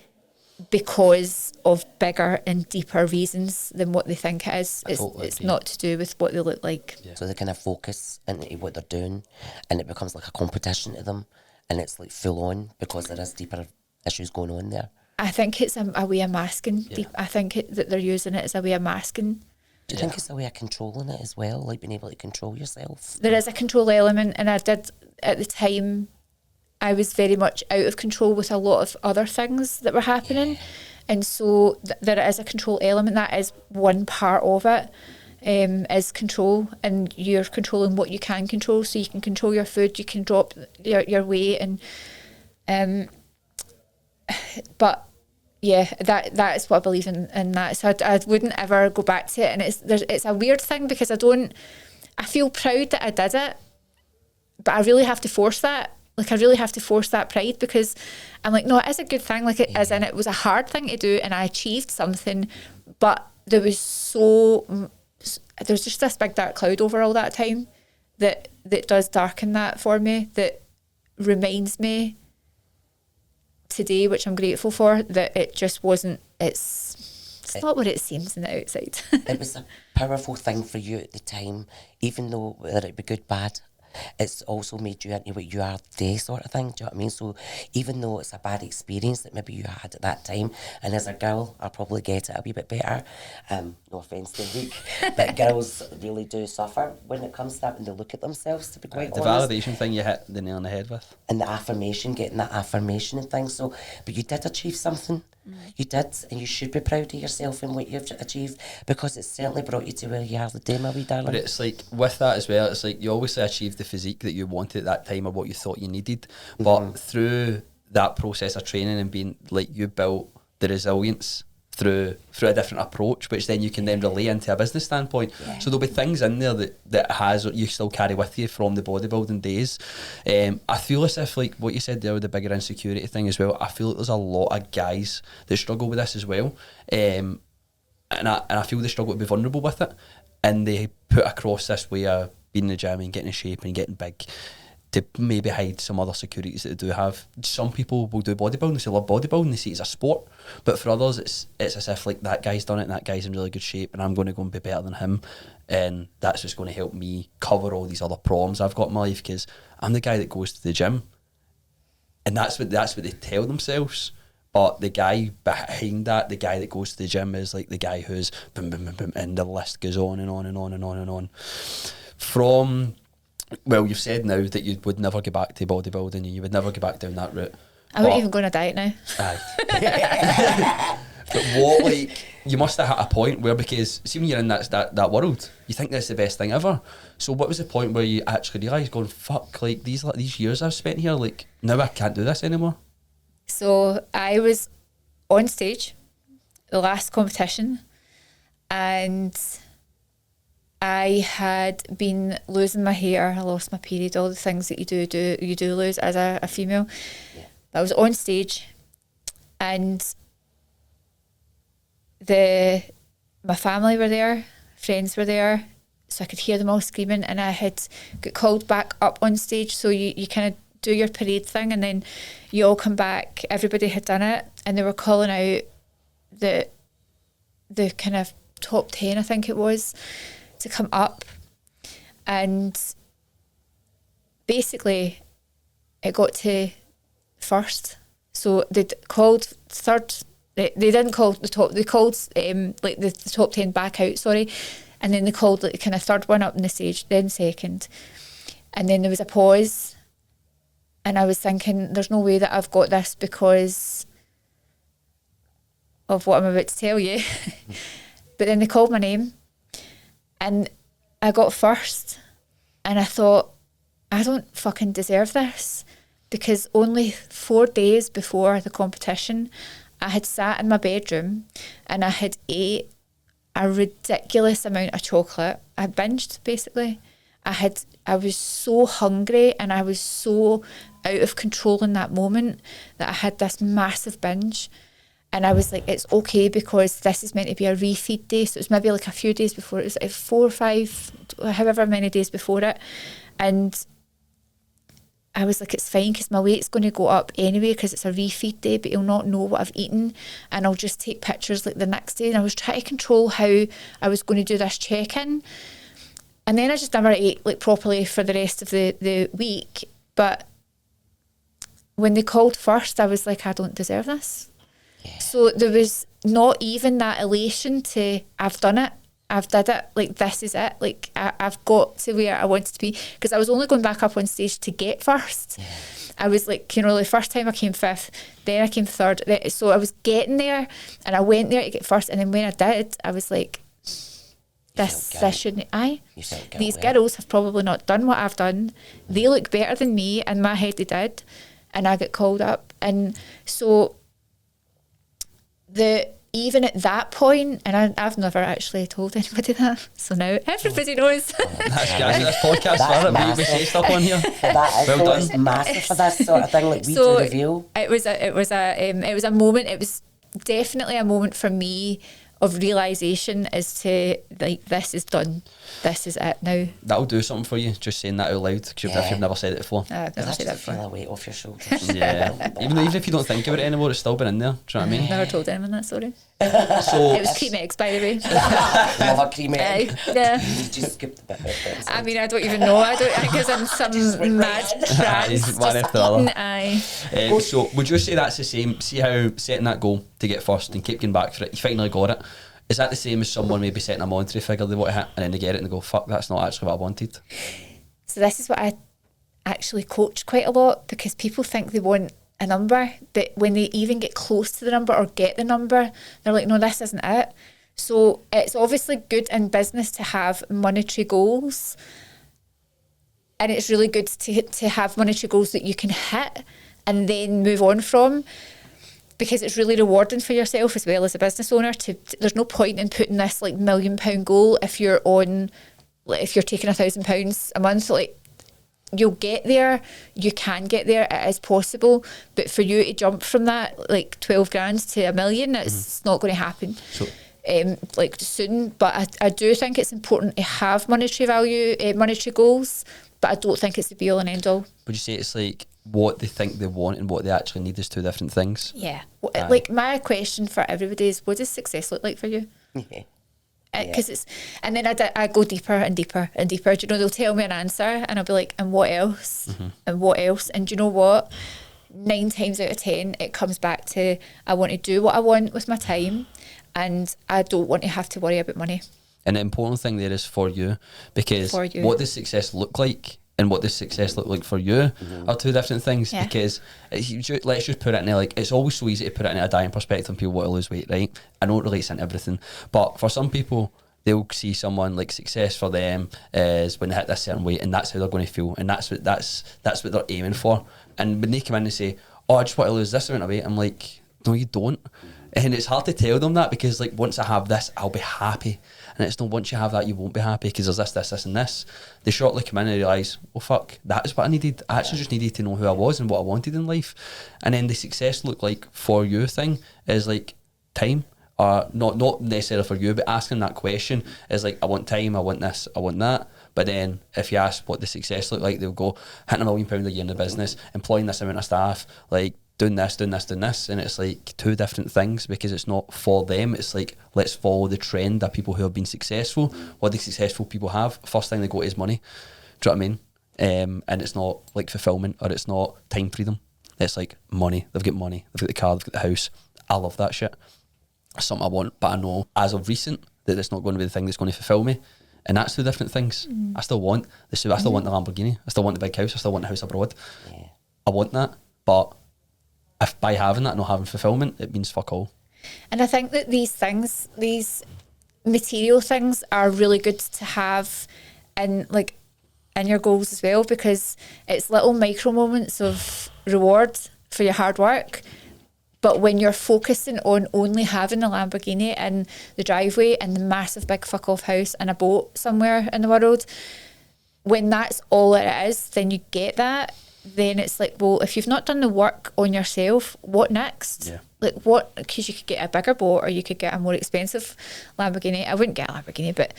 because of bigger and deeper reasons than what they think it is. It's not to do with what they look like. Yeah. So they kind of focus into what they're doing, and it becomes like a competition to them, and it's like full on because there is deeper issues going on there. I think it's a way of masking. I think that they're using it as a way of masking. Do you think it's a way of controlling it as well, like being able to control yourself? There is a control element, and I did, at the time, I was very much out of control with a lot of other things that were happening. And so there is a control element. That is one part of it, is control. And you're controlling what you can control. So you can control your food, you can drop your weight. But yeah, that is what I believe in that. So I wouldn't ever go back to it. And it's a weird thing, because I feel proud that I did it, but I really have to force that. Like, I really have to force that pride, because I'm like, no, it is a good thing. Like, it is, and it was a hard thing to do, and I achieved something, but there's just this big dark cloud over all that time that does darken that for me, that reminds me today, which I'm grateful for, that it just wasn't, it's not what it seems on the outside. It was a powerful thing for you at the time, even though whether it be good, bad, it's also made you into what you are today, sort of thing. Do you know what I mean? So even though it's a bad experience that maybe you had at that time, and as a girl, I'll probably get it a wee bit better. No offence to Luke, but girls really do suffer when it comes to that, when they look at themselves, to be quite the honest. validation thing, you hit the nail on the head with. And the affirmation, getting that affirmation and things. So, but you did achieve something. You did, and you should be proud of yourself and what you've achieved, because it's certainly brought you to where you are today, my wee darling. But it's like, with that as well, it's like you obviously achieved the physique that you wanted at that time, or what you thought you needed, but through that process of training and being, like, you built the resilience through a different approach, which then you can then relay into a business standpoint. So there'll be things in there that you still carry with you from the bodybuilding days. I feel as if, like what you said there with the bigger insecurity thing as well, I feel like there's a lot of guys that struggle with this as well, and I feel they struggle to be vulnerable with it, and they put across this way of being in the gym and getting in shape and getting big to maybe hide some other securities that they do have. Some people will do bodybuilding, they love bodybuilding, they see it as a sport, but for others it's as if, like, that guy's done it and that guy's in really good shape and I'm going to go and be better than him, and that's just going to help me cover all these other problems I've got in my life, because I'm the guy that goes to the gym, and that's what they tell themselves. But the guy behind that, the guy that goes to the gym, is like the guy who's boom, boom, boom, boom, and the list goes on and on and on and on and on. From Well, you've said now that you would never go back to bodybuilding and you would never go back down that route. I wouldn't even go on a diet now. Aye. But what, like, you must have hit a point where, because see when you're in that world, you think that's the best thing ever. So what was the point where you actually realised, going, fuck, like these years I've spent here, like now I can't do this anymore? So I was on stage, the last competition, and I had been losing my hair, I lost my period, all the things that you do lose as a female. Yeah. I was on stage, and my family were there, friends were there, so I could hear them all screaming, and I had got called back up on stage. So you kind of do your parade thing, and then you all come back. Everybody had done it, and they were calling out the kind of top 10, I think it was, to come up. And basically it got to first, so they called third. They didn't call the top, they called like the top 10 back out, sorry, and then they called like kind of third one up on the stage, then second, and then there was a pause, and I was thinking, there's no way that I've got this because of what I'm about to tell you. But then they called my name, and I got first, and I thought, I don't fucking deserve this, because only 4 days before the competition, I had sat in my bedroom and I had ate a ridiculous amount of chocolate. I binged, basically. I was so hungry, and I was so out of control in that moment that I had this massive binge. And I was like, it's okay, because this is meant to be a refeed day. So it was maybe like a few days before. It was like 4 or 5, however many days before it. And I was like, it's fine, because my weight's going to go up anyway, because it's a refeed day, but he'll not know what I've eaten, and I'll just take pictures like the next day. And I was trying to control how I was going to do this check-in. And then I just never ate like properly for the rest of the week. But when they called first, I was like, I don't deserve this. Yeah. So there was not even that elation to, I've done it. I've did it, like this is it, like I've got to where I wanted to be, because I was only going back up on stage to get first. Yeah. I was like, you know, the first time I came 5th, then I came 3rd, so I was getting there, and I went there to get first, and then when I did, I was like, this shouldn't, these girls have probably not done what I've done, they look better than me, in my head they did, and I get called up. And so even at that point, and I've never actually told anybody that, so now everybody knows. That's guys, this podcast, we say stuff on here. That is well done. It's massive for this sort of thing, like we do reveal. It was a moment. It was definitely a moment for me of realisation as to, like, this is done. This is it now. That'll do something for you, just saying that out loud, because if you've never said it before. I've never said that before. Feel a weight off your shoulders. Yeah. even if you don't think about it anymore, it's still been in there. Do you know what I mean? Never told anyone that story. So it was cream eggs, by the way. Love a cream egg. Yeah. You just skipped the bit. I mean, I don't even know. I think it's in some mad trance. One after the other. Aye. So would you say that's the same? See how setting that goal to get first and keep going back for it, you finally got it. Is that the same as someone maybe setting a monetary figure they want to hit, and then they get it and they go, fuck, that's not actually what I wanted? So this is what I actually coach quite a lot, because people think they want a number, but when they even get close to the number or get the number, they're like, no, this isn't it. So it's obviously good in business to have monetary goals, and it's really good to have monetary goals that you can hit and then move on from, because it's really rewarding for yourself as well as a business owner. There's no point in putting this like £1 million goal if you're taking £1,000 a month. Like, you'll get there, you can get there, it is possible, but for you to jump from that like 12 grand to £1 million, it's not going to happen like soon. But I do think it's important to have monetary goals, but I don't think it's the be all and end all. Would you say it's like what they think they want and what they actually need is two different things? Yeah. Like, my question for everybody is, what does success look like for you? Yeah. Because it's, and then I go deeper and deeper and deeper. Do you know, they'll tell me an answer and I'll be like, and what else? Mm-hmm. And what else? And do you know what? 9 times out of 10, it comes back to, I want to do what I want with my time, and I don't want to have to worry about money. And the important thing there is for you, because what does success look like and what does success look like for you are two different things. Yeah. Because let's just put it in there, like, it's always so easy to put it in a dying perspective when people want to lose weight, right? I know it relates into everything, but for some people, they'll see someone like success for them is when they hit this certain weight, and that's how they're going to feel, and that's what they're aiming for. And when they come in and say, oh, I just want to lose this amount of weight, I'm like, no, you don't. And it's hard to tell them that, because like, once I have this, I'll be happy. And it's not, once you have that, you won't be happy, because there's this and this. They shortly come in and realise, oh fuck, that is what I needed. I actually just needed to know who I was and what I wanted in life. And then the success look like for you thing is like time. Not necessarily for you, but asking that question is like, I want time, I want this, I want that. But then if you ask what the success look like, they'll go, hitting £1 million a year in the business, employing this amount of staff, like doing this, and it's like two different things, because it's not for them. It's like, let's follow the trend of people who have been successful. What the successful people have, first thing they go to is money. Do you know what I mean? And it's not like fulfillment, or it's not time freedom. It's like money. They've got money, they've got the car, they've got the house. I love that shit. It's something I want, but I know as of recent that it's not going to be the thing that's going to fulfill me. And that's two different things. I still want the suit, I still want the Lamborghini, I still want the big house, I still want the house abroad. I want that, but if by having that, not having fulfillment, it means fuck all. And I think that these things, these material things, are really good to have in your goals as well, because it's little micro moments of reward for your hard work. But when you're focusing on only having the Lamborghini and the driveway and the massive big fuck off house and a boat somewhere in the world, when that's all it is, then you get that. Then it's like, well, if you've not done the work on yourself, what next? Yeah. Like what? Because you could get a bigger boat, or you could get a more expensive Lamborghini. I wouldn't get a Lamborghini, but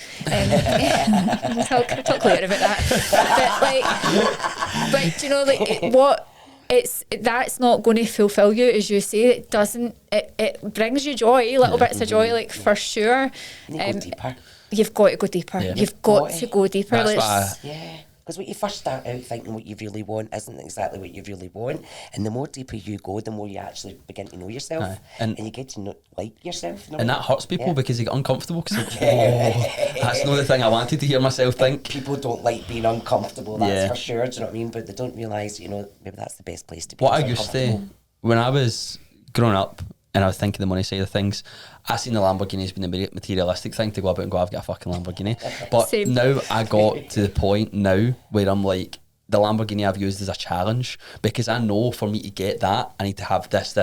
talk later about that. But you know, like what? That's not going to fulfill you, as you say. It doesn't. It brings you joy, little bits of joy, like for sure. Go deeper. You've got to go deeper. Yeah. You've got to go deeper. Because when you first start out thinking what you really want isn't exactly what you really want, and the more deeper you go, the more you actually begin to know yourself, and you get to like yourself. And that hurts people because they get uncomfortable, because that's not the thing I wanted to hear myself think. People don't like being uncomfortable, that's for sure, do you know what I mean? But they don't realise, you know, maybe that's the best place to be. What I used to, when I was growing up and I was thinking the money side of things, I seen the Lamborghini as being the materialistic thing, to go about and go, I've got a fucking Lamborghini. But Same. now I got to the point now where I'm like, the Lamborghini I've used as a challenge, because I know for me to get that, I need to have this,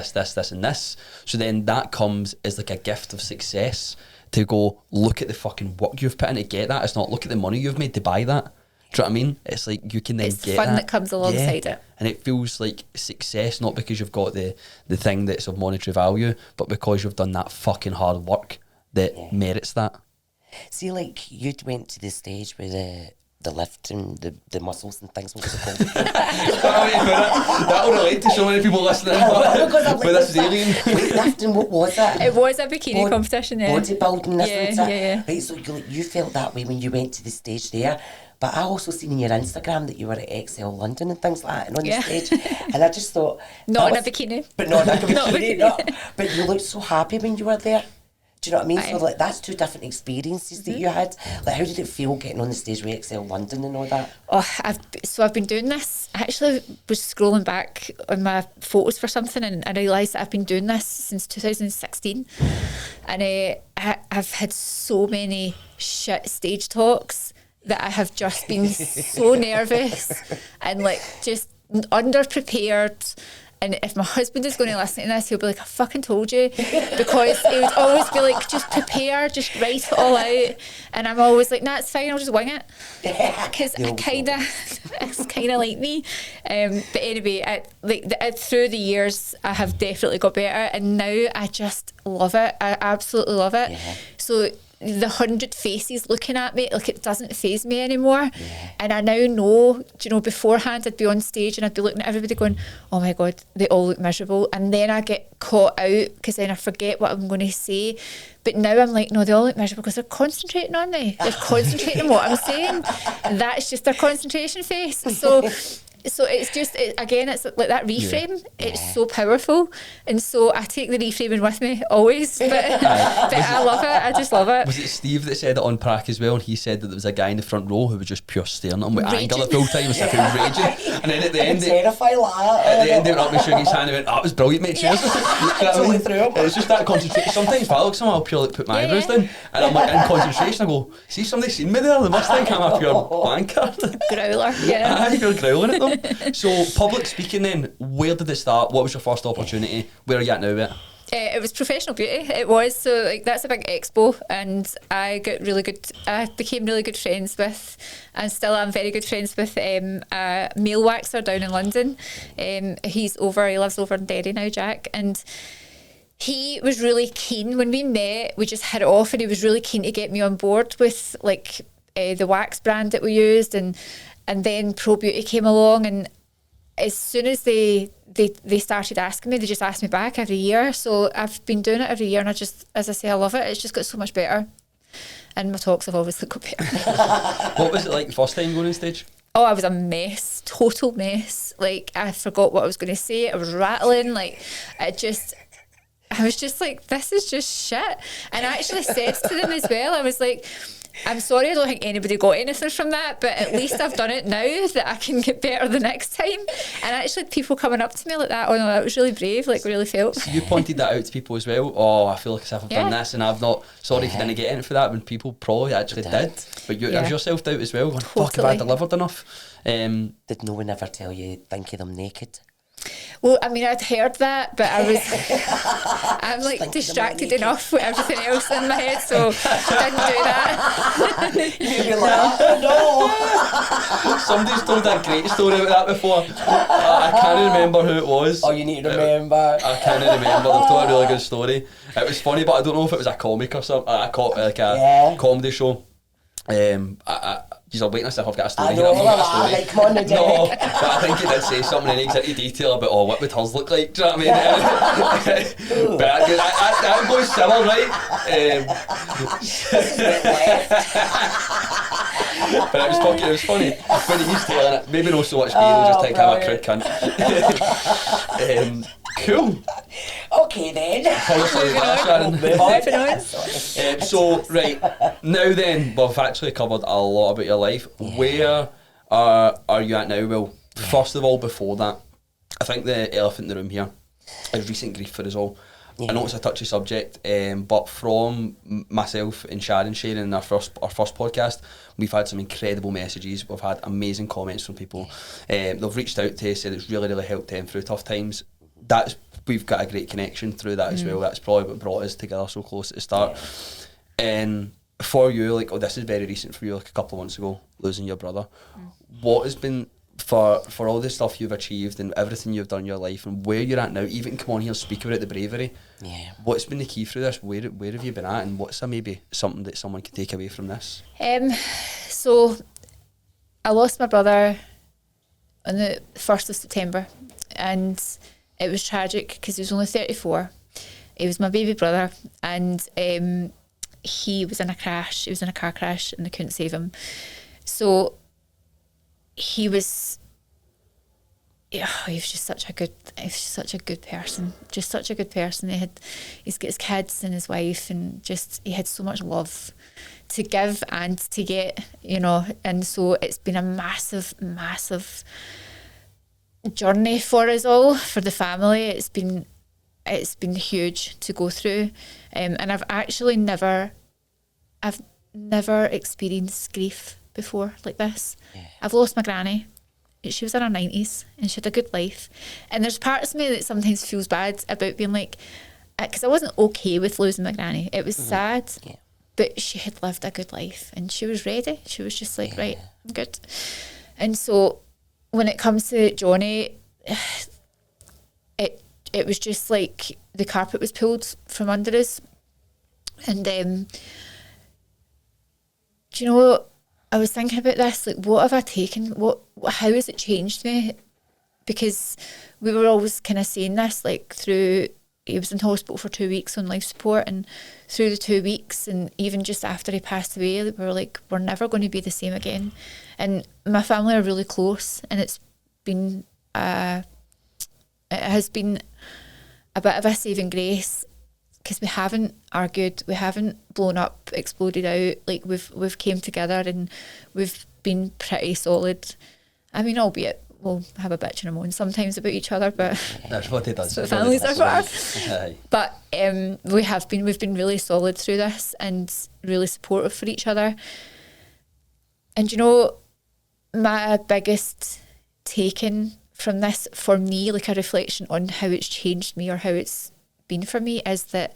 and this. So then that comes as like a gift of success, to go, look at the fucking work you've put in to get that. It's not, look at the money you've made to buy that. Do you know what I mean? It's like, you can then It's get fun that comes alongside it. And it feels like success, not because you've got the thing that's of monetary value, but because you've done that fucking hard work that merits that. See, like, you went to the stage with the lift and the muscles and things. What was it called? That'll relate to so many people listening. But this is alien. Weightlifting, what was it? It was a bikini competition, yeah. Bodybuilding, this and that. Yeah. Right, so you felt that way when you went to the stage there. But I also seen in your Instagram that you were at XL London and things like that, and on the stage. And I just thought... Not in a bikini. But not in a bikini, no. But you looked so happy when you were there. Do you know what I mean? So like, that's two different experiences that you had. Like, how did it feel getting on the stage with XL London and all that? Oh, I've been doing this. I actually was scrolling back on my photos for something, and I realised that I've been doing this since 2016. And I've had so many shit stage talks that I have just been so nervous and like just underprepared. And if my husband is going to listen to this, he'll be like, I fucking told you. Because he would always be like, just prepare, just write it all out. And I'm always like, nah, it's fine, I'll just wing it. Because it's kind of like me. But anyway, through the years, I have definitely got better. And now I just love it. I absolutely love it. Yeah. So the 100 faces looking at me, like, it doesn't faze me anymore. And I now know, you know, beforehand I'd be on stage and I'd be looking at everybody going, oh my God, they all look miserable. And then I get caught out because then I forget what I'm going to say. But now I'm like, no, they all look miserable because they're concentrating on me. They're concentrating on what I'm saying. That's just their concentration face. So So it's just, again, it's like that reframe. It's so powerful. And so I take the reframing with me always. But I love it. I just love it. Was it Steve that said it on Prac as well? And he said that there was a guy in the front row who was just pure staring at him with anger the full time, as if he was raging. And then at the end, they went up and shook his hand and went, that was brilliant, mate, cheers. Totally through him. It's just that concentration. Sometimes if I look someone, I'll pure like put my eyebrows down. And I'm like in concentration, I go, see, somebody seen me there? They must think I'm a pure banker. Growler, yeah. You're growling at them. So public speaking then, where did it start? What was your first opportunity? Where are you at now with it? It was professional beauty. It was, so like that's a big expo, and I became really good friends with, and still am very good friends with a male waxer down in London. He lives over in Derry now, Jack, and he was really keen. When we met, we just hit it off, and he was really keen to get me on board with like the wax brand that we used, and then Pro Beauty came along, and as soon as they started asking me, they just asked me back every year. So I've been doing it every year, and as I say, I love it. It's just got so much better, and my talks have obviously got better. What was it like the first time going on stage? Oh, I was a mess, total mess. Like, I forgot what I was going to say. I was rattling. Like, I was just like, this is just shit. And I actually said to them as well, I was like, I'm sorry, I don't think anybody got anything from that, but at least I've done it now that I can get better the next time. And actually people coming up to me like that, oh no, that was really brave, like really felt. So you pointed that out to people as well? Oh, I feel like as if I've done this and I've not, sorry if you didn't get anything for that, when people probably actually did. But you have yourself doubt as well, going, fuck, have I delivered enough? Did no one ever tell you, think of them naked? Well, I mean, I'd heard that, but I'm like distracted enough with everything else in my head, so I didn't do that. You'd be like, no. Somebody's told a great story about that before. I can't remember who it was. Oh, you need to remember. I can't remember. They've told a really good story. It was funny, but I don't know if it was a comic or something, like a comedy show. You're waiting as if I've got a story. I know, like, come on now, no, but I think he did say something in exact detail about, what would hers look like, do you know what I mean? But I'm going civil, right? But it was funny when he was telling it. Maybe not so much me, he'll just think I'm a crud cunt. Cool. Okay then. So right now then, we've actually covered a lot about your life. Where are you at now? Well, first of all, before that, I think the elephant in the room here is recent grief for us all. I know it's a touchy subject, but from myself and Sharon sharing in our first podcast, we've had some incredible messages. We've had amazing comments from people. They've reached out to us, said it's really helped them through tough times. We've got a great connection through that as well. That's probably what brought us together so close at the start. And for you, like, this is very recent for you, like a couple of months ago, losing your brother. What has been, for all the stuff you've achieved and everything you've done in your life and where you're at now, even come on here and speak about the bravery, what's been the key through this? Where have you been at, and what's maybe something that someone can take away from this? So I lost my brother on the 1st of September, and it was tragic because he was only 34. He was my baby brother, and he was in a crash. He was in a car crash, and they couldn't save him. So he was just such a good person. Just such a good person. He's got his kids and his wife, and just he had so much love to give and to get, and so it's been a massive journey for us all, for the family. It's been huge to go through, and I've actually never experienced grief before like this. I've lost my granny. She was in her 90s and she had a good life, and there's parts of me that sometimes feels bad about being like, because I wasn't okay with losing my granny. It was sad, but she had lived a good life and she was ready. She was just like, right, I'm good. And so when it comes to Johnny, it was just like the carpet was pulled from under us. And do you know what? I was thinking about this, like, what have I taken? How has it changed me? Because we were always kind of saying this, like, through, he was in hospital for 2 weeks on life support, and through the 2 weeks, and even just after he passed away, we were like, we're never going to be the same again. And my family are really close, and it's been a bit of a saving grace, because we haven't argued, we haven't blown up, exploded out. Like we've came together and we've been pretty solid. I mean, albeit we'll have a bitch and a moan sometimes about each other, but that's what it does. So families are for. But we've been really solid through this and really supportive for each other. And you know, my biggest taken from this, for me, like a reflection on how it's changed me or how it's been for me, is that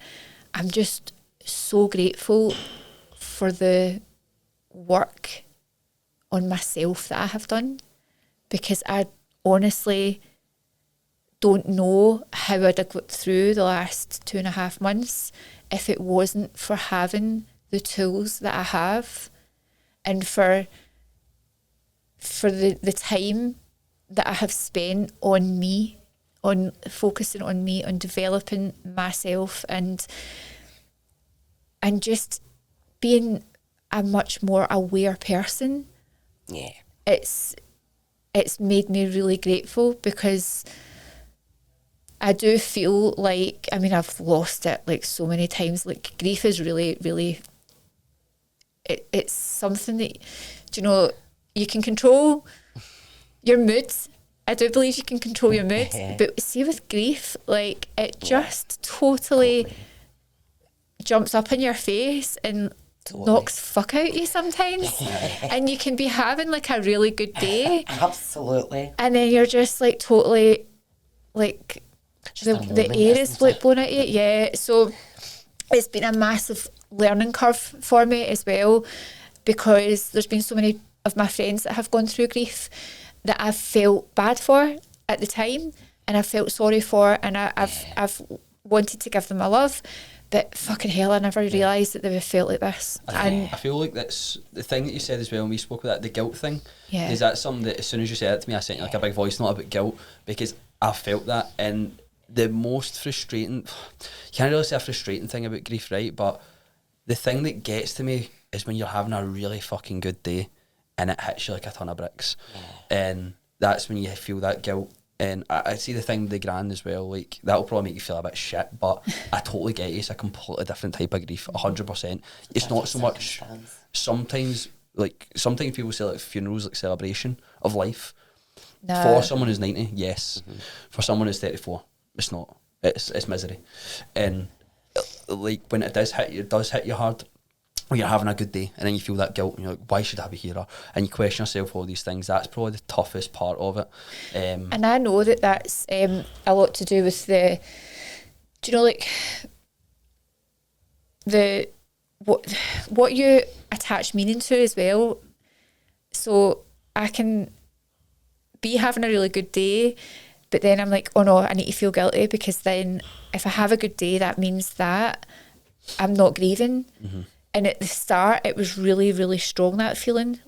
I'm just so grateful for the work on myself that I have done, because I honestly don't know how I'd have got through the last 2.5 months if it wasn't for having the tools that I have, and for the time that I have spent on me, on focusing on me, on developing myself, and just being a much more aware person. Yeah. It's made me really grateful, because I do feel like, I mean, I've lost it like so many times. Like grief is really, really, it's something that, you know, you can control your mood. I do believe you can control your mood, but see, with grief, like it just totally jumps up in your face and knocks fuck out you sometimes. And you can be having like a really good day. Absolutely. And then you're just like totally like the air is like blown at you. Yeah. So it's been a massive learning curve for me as well, because there's been so many of my friends that have gone through grief that I've felt bad for at the time, and I felt sorry for, and I've wanted to give them my love, but fucking hell, I never realised that they would felt like this. I feel like that's the thing that you said as well, and we spoke about that, the guilt thing. Yeah. Is that something that as soon as you said it to me, I sent you like a big voice note about guilt, because I felt that. And the most frustrating, you can't really say a frustrating thing about grief, right? But the thing that gets to me is when you're having a really fucking good day and it hits you like a ton of bricks. And that's when you feel that guilt. And I see the thing with the grand as well, like that'll probably make you feel a bit shit, but I totally get it. It's a completely different type of grief, 100%. It's not so much, sometimes people say like funerals like celebration of life. No. For someone who's 90, yes. For someone who's 34, it's not. It's misery. And like when it does hit you hard, when you're having a good day and then you feel that guilt and you're like, why should I be here? And you question yourself, all these things. That's probably the toughest part of it. And I know that that's a lot to do with the, do you know, like the what you attach meaning to as well. So I can be having a really good day, but then I'm like, oh no, I need to feel guilty, because then if I have a good day, that means that I'm not grieving. And at the start, it was really, really strong, that feeling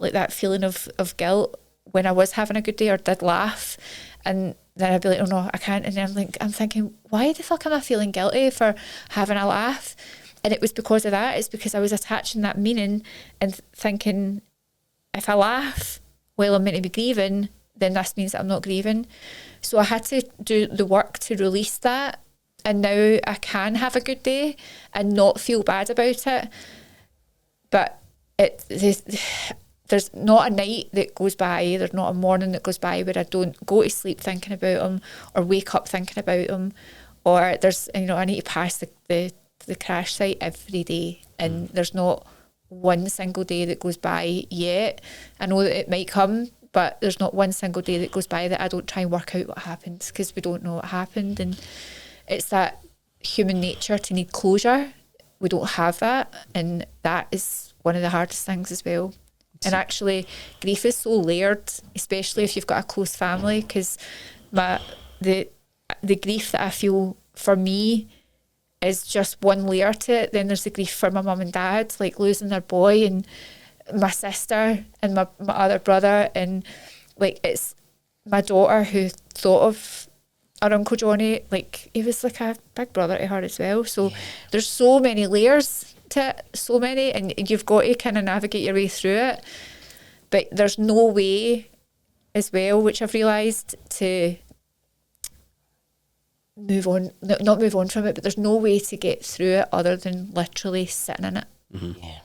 of guilt when I was having a good day or did laugh. And then I'd be like, oh no, I can't. And then I'm thinking, why the fuck am I feeling guilty for having a laugh? And it was because of that. It's because I was attaching that meaning and thinking, if I laugh while I'm meant to be grieving, then this means that I'm not grieving. So I had to do the work to release that. And now I can have a good day and not feel bad about it. But there's not a night that goes by, there's not a morning that goes by where I don't go to sleep thinking about them or wake up thinking about them, or there's, you know, I need to pass the crash site every day, and there's not one single day that goes by yet. I know that it might come, but there's not one single day that goes by that I don't try and work out what happened, because we don't know what happened. And it's that human nature to need closure. We don't have that, and that is one of the hardest things as well. And actually, grief is so layered, especially if you've got a close family, because the grief that I feel for me is just one layer to it. Then there's the grief for my mum and dad, like losing their boy, and my sister and my other brother, and like it's my daughter who thought of our Uncle Johnny, like he was like a big brother to her as well. So there's so many layers to it, so many, and you've got to kind of navigate your way through it. But there's no way as well, which I've realised to move on, not move on from it, but there's no way to get through it other than literally sitting in it. Yeah.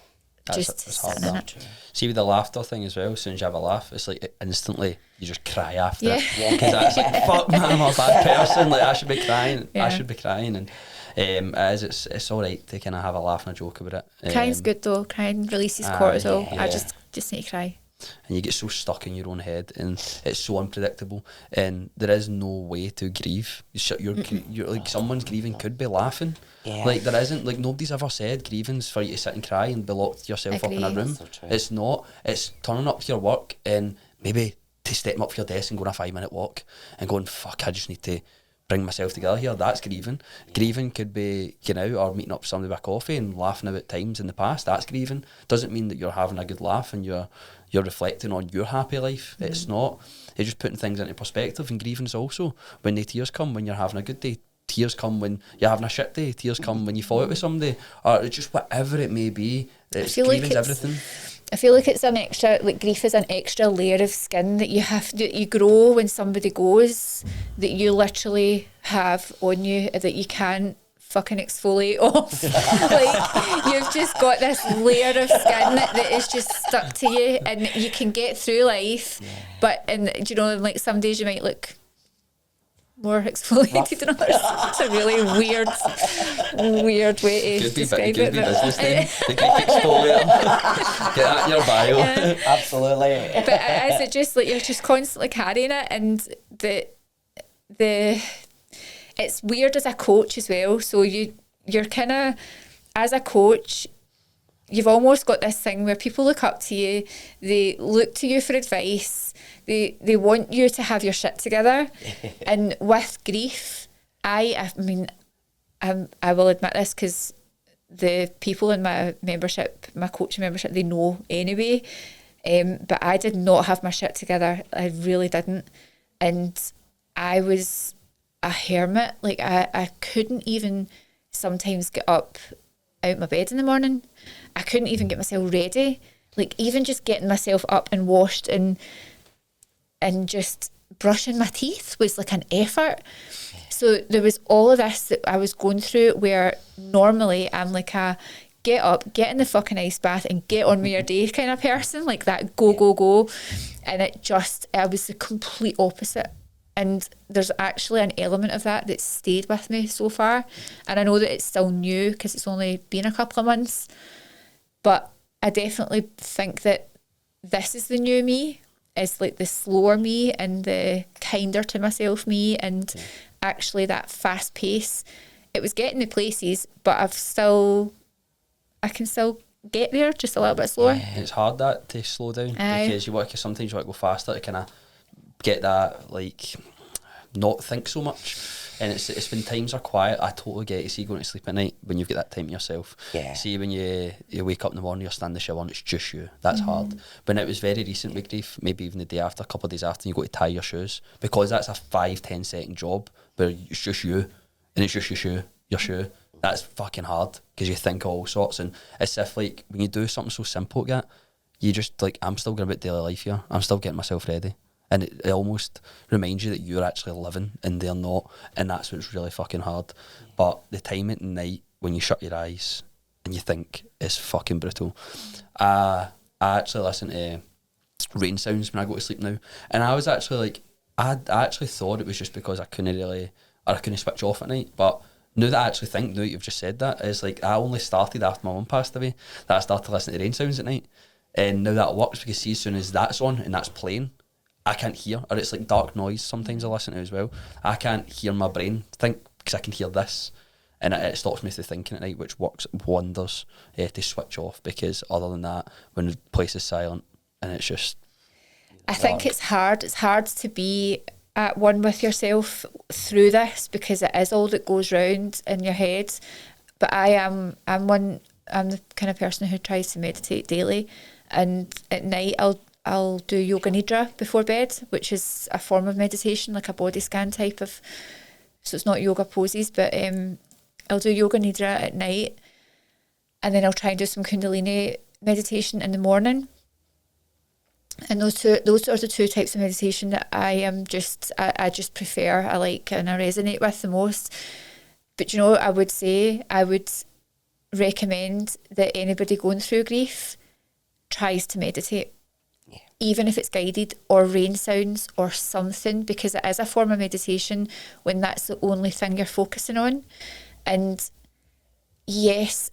Just sitting in it. See, with the laughter thing as well, as soon as you have a laugh, it's like instantly you just cry after Yeah. it. Because that's like, fuck man, I'm a bad person. Like, I should be crying. Yeah. I should be crying. And it's all right to kind of have a laugh and a joke about it. Crying's good though. Crying releases cortisol. yeah. I just need to cry. And you get so stuck in your own head, and it's so unpredictable, and there is no way to grieve. You're like, someone's grieving could be laughing. Yeah. Like, there isn't, like, nobody's ever said grieving's for you to sit and cry and be locked yourself up in a Agree. room. So true. It's not. It's turning up to your work and maybe to stepping up for your desk and going a 5-minute walk and going, fuck, I just need to bring myself together here. That's grieving. Grieving could be getting out or meeting up with somebody with a coffee and laughing about times in the past. That's grieving. Doesn't mean that you're having a good laugh and you're reflecting on your happy life. It's not. It's just putting things into perspective. And grieving's also when the tears come when you're having a good day. Tears come when you're having a shit day. Tears come when you fall out with somebody, or it's just whatever it may be. It's grieving's everything. I feel like it's an extra, like grief is an extra layer of skin that you grow when somebody goes, that you literally have on you that you can't fucking exfoliate off. Like, you've just got this layer of skin that is just stuck to you, and you can get through life, but you know, like some days you might look more exfoliated than others. It's a really weird way to describe it. Business then. The grief exfoliator. Get that in your bio. Yeah. Absolutely. But is it just like you're just constantly carrying it, and the it's weird as a coach as well. So you're kind of, as a coach, you've almost got this thing where people look up to you, they look to you for advice, they want you to have your shit together. And with grief, I mean, I will admit this because the people in my membership, my coaching membership, they know anyway. But I did not have my shit together. I really didn't. And I was a hermit. Like I couldn't even sometimes get up out my bed in the morning. I couldn't even get myself ready. Like even just getting myself up and washed and just brushing my teeth was like an effort. So there was all of this that I was going through where normally I'm like a get up, get in the fucking ice bath and get on with your day kind of person, like that go. And I was the complete opposite. And there's actually an element of that stayed with me so far. And I know that it's still new because it's only been a couple of months. But I definitely think that this is the new me. It's like the slower me and the kinder to myself me, and actually that fast pace. It was getting me places, but I can still get there just a little bit slower. It's hard that to slow down. Aye. Because sometimes you want to go faster to kind of get that, like, not think so much. And it's when times are quiet, I totally get it. See, going to sleep at night when you've got that time to yourself. Yeah. See, when you wake up in the morning, you're standing the shower and it's just you. That's hard. When it was very recent with grief, maybe even the day after, a couple of days after, you go to tie your shoes, because that's a 5-10 second job where it's just you and it's just your shoe. That's fucking hard because you think of all sorts, and it's if like when you do something so simple like that, you just like, I'm still going about daily life here. I'm still getting myself ready. And it almost reminds you that you're actually living and they're not, and that's what's really fucking hard. But the time at night when you shut your eyes and you think is fucking brutal. I actually listen to rain sounds when I go to sleep now, and I was actually like, I actually thought it was just because I couldn't switch off at night. But now that I actually think, now that you've just said that, it's like I only started after my mum passed away that I started listening to rain sounds at night. And now that works because see, as soon as that's on and that's playing, I can't hear, or it's like dark noise sometimes I listen to as well. I can't hear my brain think because I can hear this, and it stops me from thinking at night, which works wonders to switch off, because other than that, when the place is silent and it's just... I think it's hard to be at one with yourself through this, because it is all that goes round in your head. But I'm the kind of person who tries to meditate daily, and at night I'll do yoga nidra before bed, which is a form of meditation, like a body scan type of, so it's not yoga poses, but I'll do yoga nidra at night, and then I'll try and do some kundalini meditation in the morning. And those are the two types of meditation that I just prefer, I like, and I resonate with the most. But you know, I would recommend that anybody going through grief tries to meditate, even if it's guided or rain sounds or something, because it is a form of meditation when that's the only thing you're focusing on. And yes,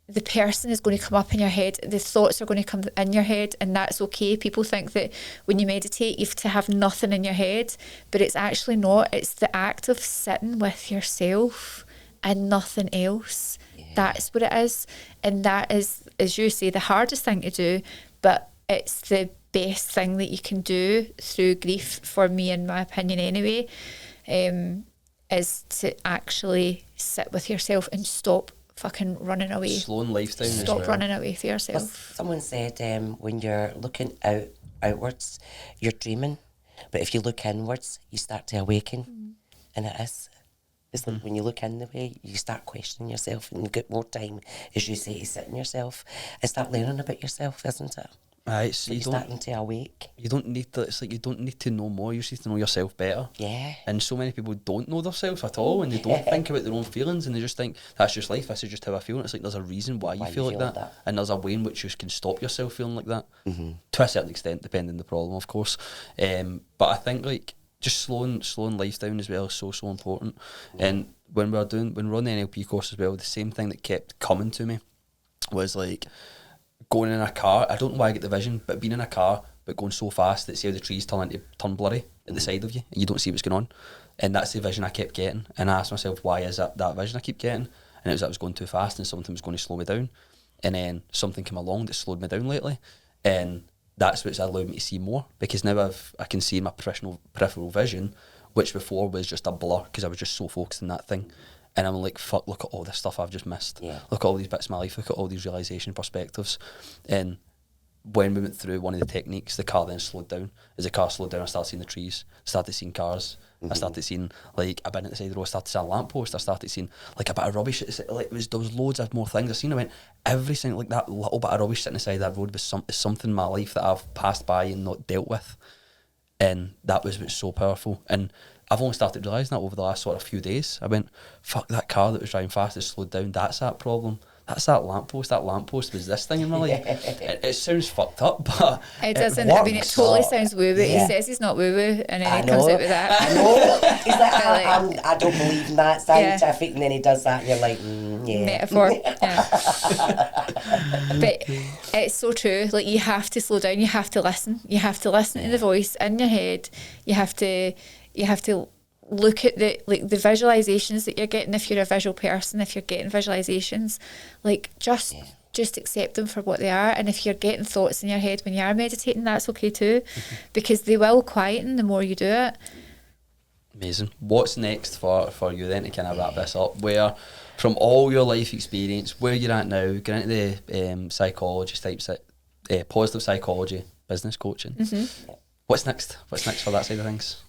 the person is going to come up in your head, the thoughts are going to come in your head, and that's okay. People think that when you meditate you have to have nothing in your head, but it's actually not. It's the act of sitting with yourself and nothing else. That's what it is. And that is, as you say, the hardest thing to do, but it's the best thing that you can do through grief, for me, in my opinion anyway, is to actually sit with yourself and stop fucking running away. Slowing life down. Stop running away for yourself. Well, someone said when you're looking outwards, you're dreaming, but if you look inwards, you start to awaken. And it is. It's like when you look in the way, you start questioning yourself, and you get more time, as you say, to sit in yourself and start learning about yourself, isn't it? Right, so you're starting to awake. You don't need to. It's like you don't need to know more. You just need to know yourself better. Yeah. And so many people don't know themselves at all, and they don't think about their own feelings, and they just think that's just life. This is just how I feel. And it's like there's a reason why you feel like that, and there's a way in which you can stop yourself feeling like that, to a certain extent, depending on the problem, of course. But I think like just slowing life down as well is so important. And when we're on the NLP course as well, the same thing that kept coming to me was like, going in a car, I don't know why I get the vision, but being in a car but going so fast that, say, how the trees turn blurry at the side of you and you don't see what's going on, and that's the vision I kept getting. And I asked myself, why is that vision I keep getting? And it was that I was going too fast and something was going to slow me down, and then something came along that slowed me down lately, and that's what's allowed me to see more, because now I can see my peripheral vision, which before was just a blur because I was just so focused on that thing. And I'm like, fuck, look at all this stuff I've just missed. Yeah. Look at all these bits of my life. Look at all these realisation perspectives. And when we went through one of the techniques, the car then slowed down. As the car slowed down, I started seeing the trees, started seeing cars. I started seeing, like, a bin at the side of the road, I started seeing a lamppost, I started seeing, like, a bit of rubbish. Like, there was loads of more things I seen. I went, everything, like, that little bit of rubbish sitting aside that road was something in my life that I've passed by and not dealt with. And that was what's so powerful. And I've only started realising that over the last sort of few days. I went, fuck, that car that was driving fast has slowed down. That's that problem. That's that lamppost. That lamppost was this thing in my life. It sounds fucked up, but it doesn't. I mean, it totally sounds woo-woo. He says he's not woo-woo, and then he comes out with that. I know. He's like, I don't believe in that scientific, and then he does that, and you're like, metaphor. But it's so true. Like, you have to slow down. You have to listen. You have to listen to the voice in your head. You have to look at the visualizations that you're getting. If you're a visual person, if you're getting visualizations, like, just accept them for what they are. And if you're getting thoughts in your head when you are meditating, that's okay too, because they will quieten the more you do it. Amazing. What's next for you then, to kind of wrap this up? Where, from all your life experience, where you're at now, get into the psychologist type, positive psychology, business coaching. What's next? What's next for that side of things?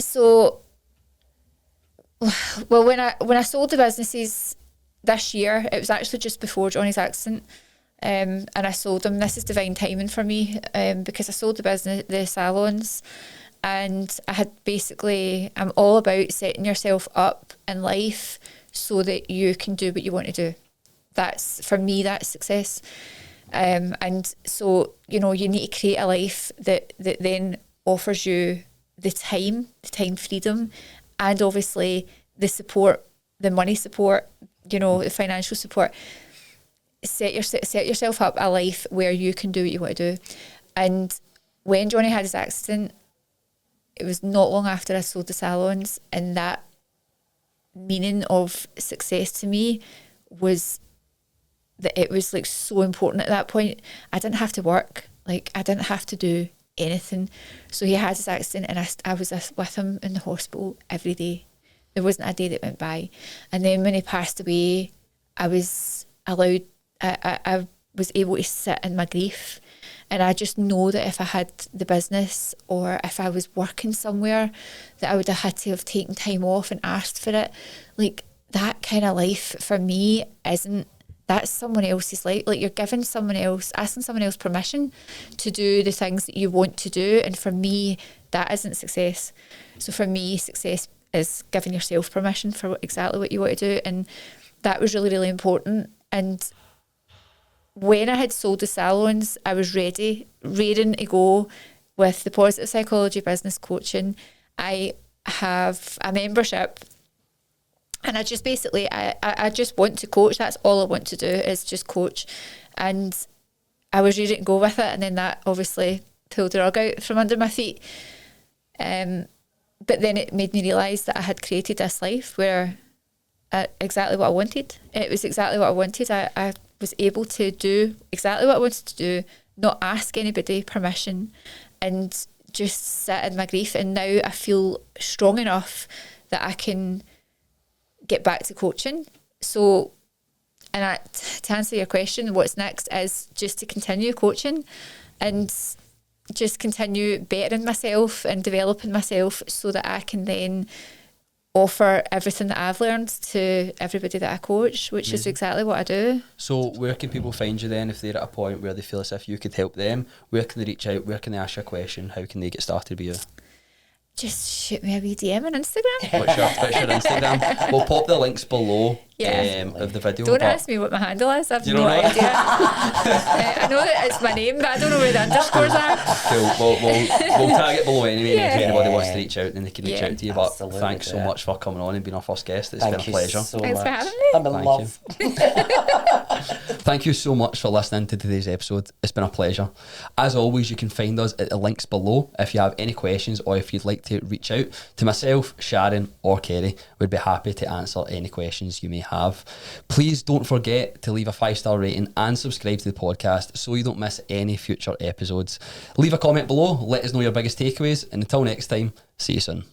So, well, when I sold the businesses this year, it was actually just before Johnny's accident, and I sold them. This is divine timing for me, because I sold the salons, and I had I'm all about setting yourself up in life so that you can do what you want to do. That's, for me, that's success. And so, you know, you need to create a life that then offers you the time freedom, and obviously the support, the money support, you know, the financial support. Set yourself up a life where you can do what you want to do. And when Johnny had his accident, it was not long after I sold the salons, and that meaning of success to me was that it was like so important at that point. I didn't have to work, like, I didn't have to do anything. So he had his accident, and I was with him in the hospital every day. There wasn't a day that went by. And then when he passed away, I was allowed, I was able to sit in my grief. And I just know that if I had the business, or if I was working somewhere, that I would have had to have taken time off and asked for it. Like, that kind of life for me isn't that's someone else's life. Like, you're giving someone else, asking someone else permission to do the things that you want to do. And for me, that isn't success. So for me, success is giving yourself permission for exactly what you want to do. And that was really, really important. And when I had sold the salons, I was ready, raring to go with the positive psychology business coaching. I have a membership, and I just basically, I just want to coach. That's all I want to do, is just coach. And I was ready to go with it, and then that obviously pulled the rug out from under my feet. But then it made me realise that I had created this life where exactly what I wanted. It was exactly what I wanted. I was able to do exactly what I wanted to do, not ask anybody permission, and just sit in my grief. And now I feel strong enough that I can get back to coaching. So, and to answer your question, what's next is just to continue coaching and just continue bettering myself and developing myself so that I can then offer everything that I've learned to everybody that I coach, which is exactly what I do. So where can people find you then if they're at a point where they feel as if you could help them? Where can they reach out? Where can they ask you a question? How can they get started with you? Just shoot me a wee DM on Instagram. What's your Instagram? We'll pop the links below Yeah. of the video. Don't ask me what my handle is. I've no idea. I know that it's my name, but I don't know where the underscores are. Cool. We'll tag it below anyway. Yeah. If anybody wants to reach out, then they can reach out to you. But Absolutely, thanks so much for coming on and being our first guest. It's Thank been a you pleasure. so Thanks for much. having me. I'm in Thank love. Thank you so much for listening to today's episode. It's been a pleasure. As always, you can find us at the links below if you have any questions or if you'd like to reach out to myself, Sharon or Kerri. We'd be happy to answer any questions you may have. Please don't forget to leave a 5-star rating and subscribe to the podcast so you don't miss any future episodes. Leave a comment below, let us know your biggest takeaways, and until next time, see you soon.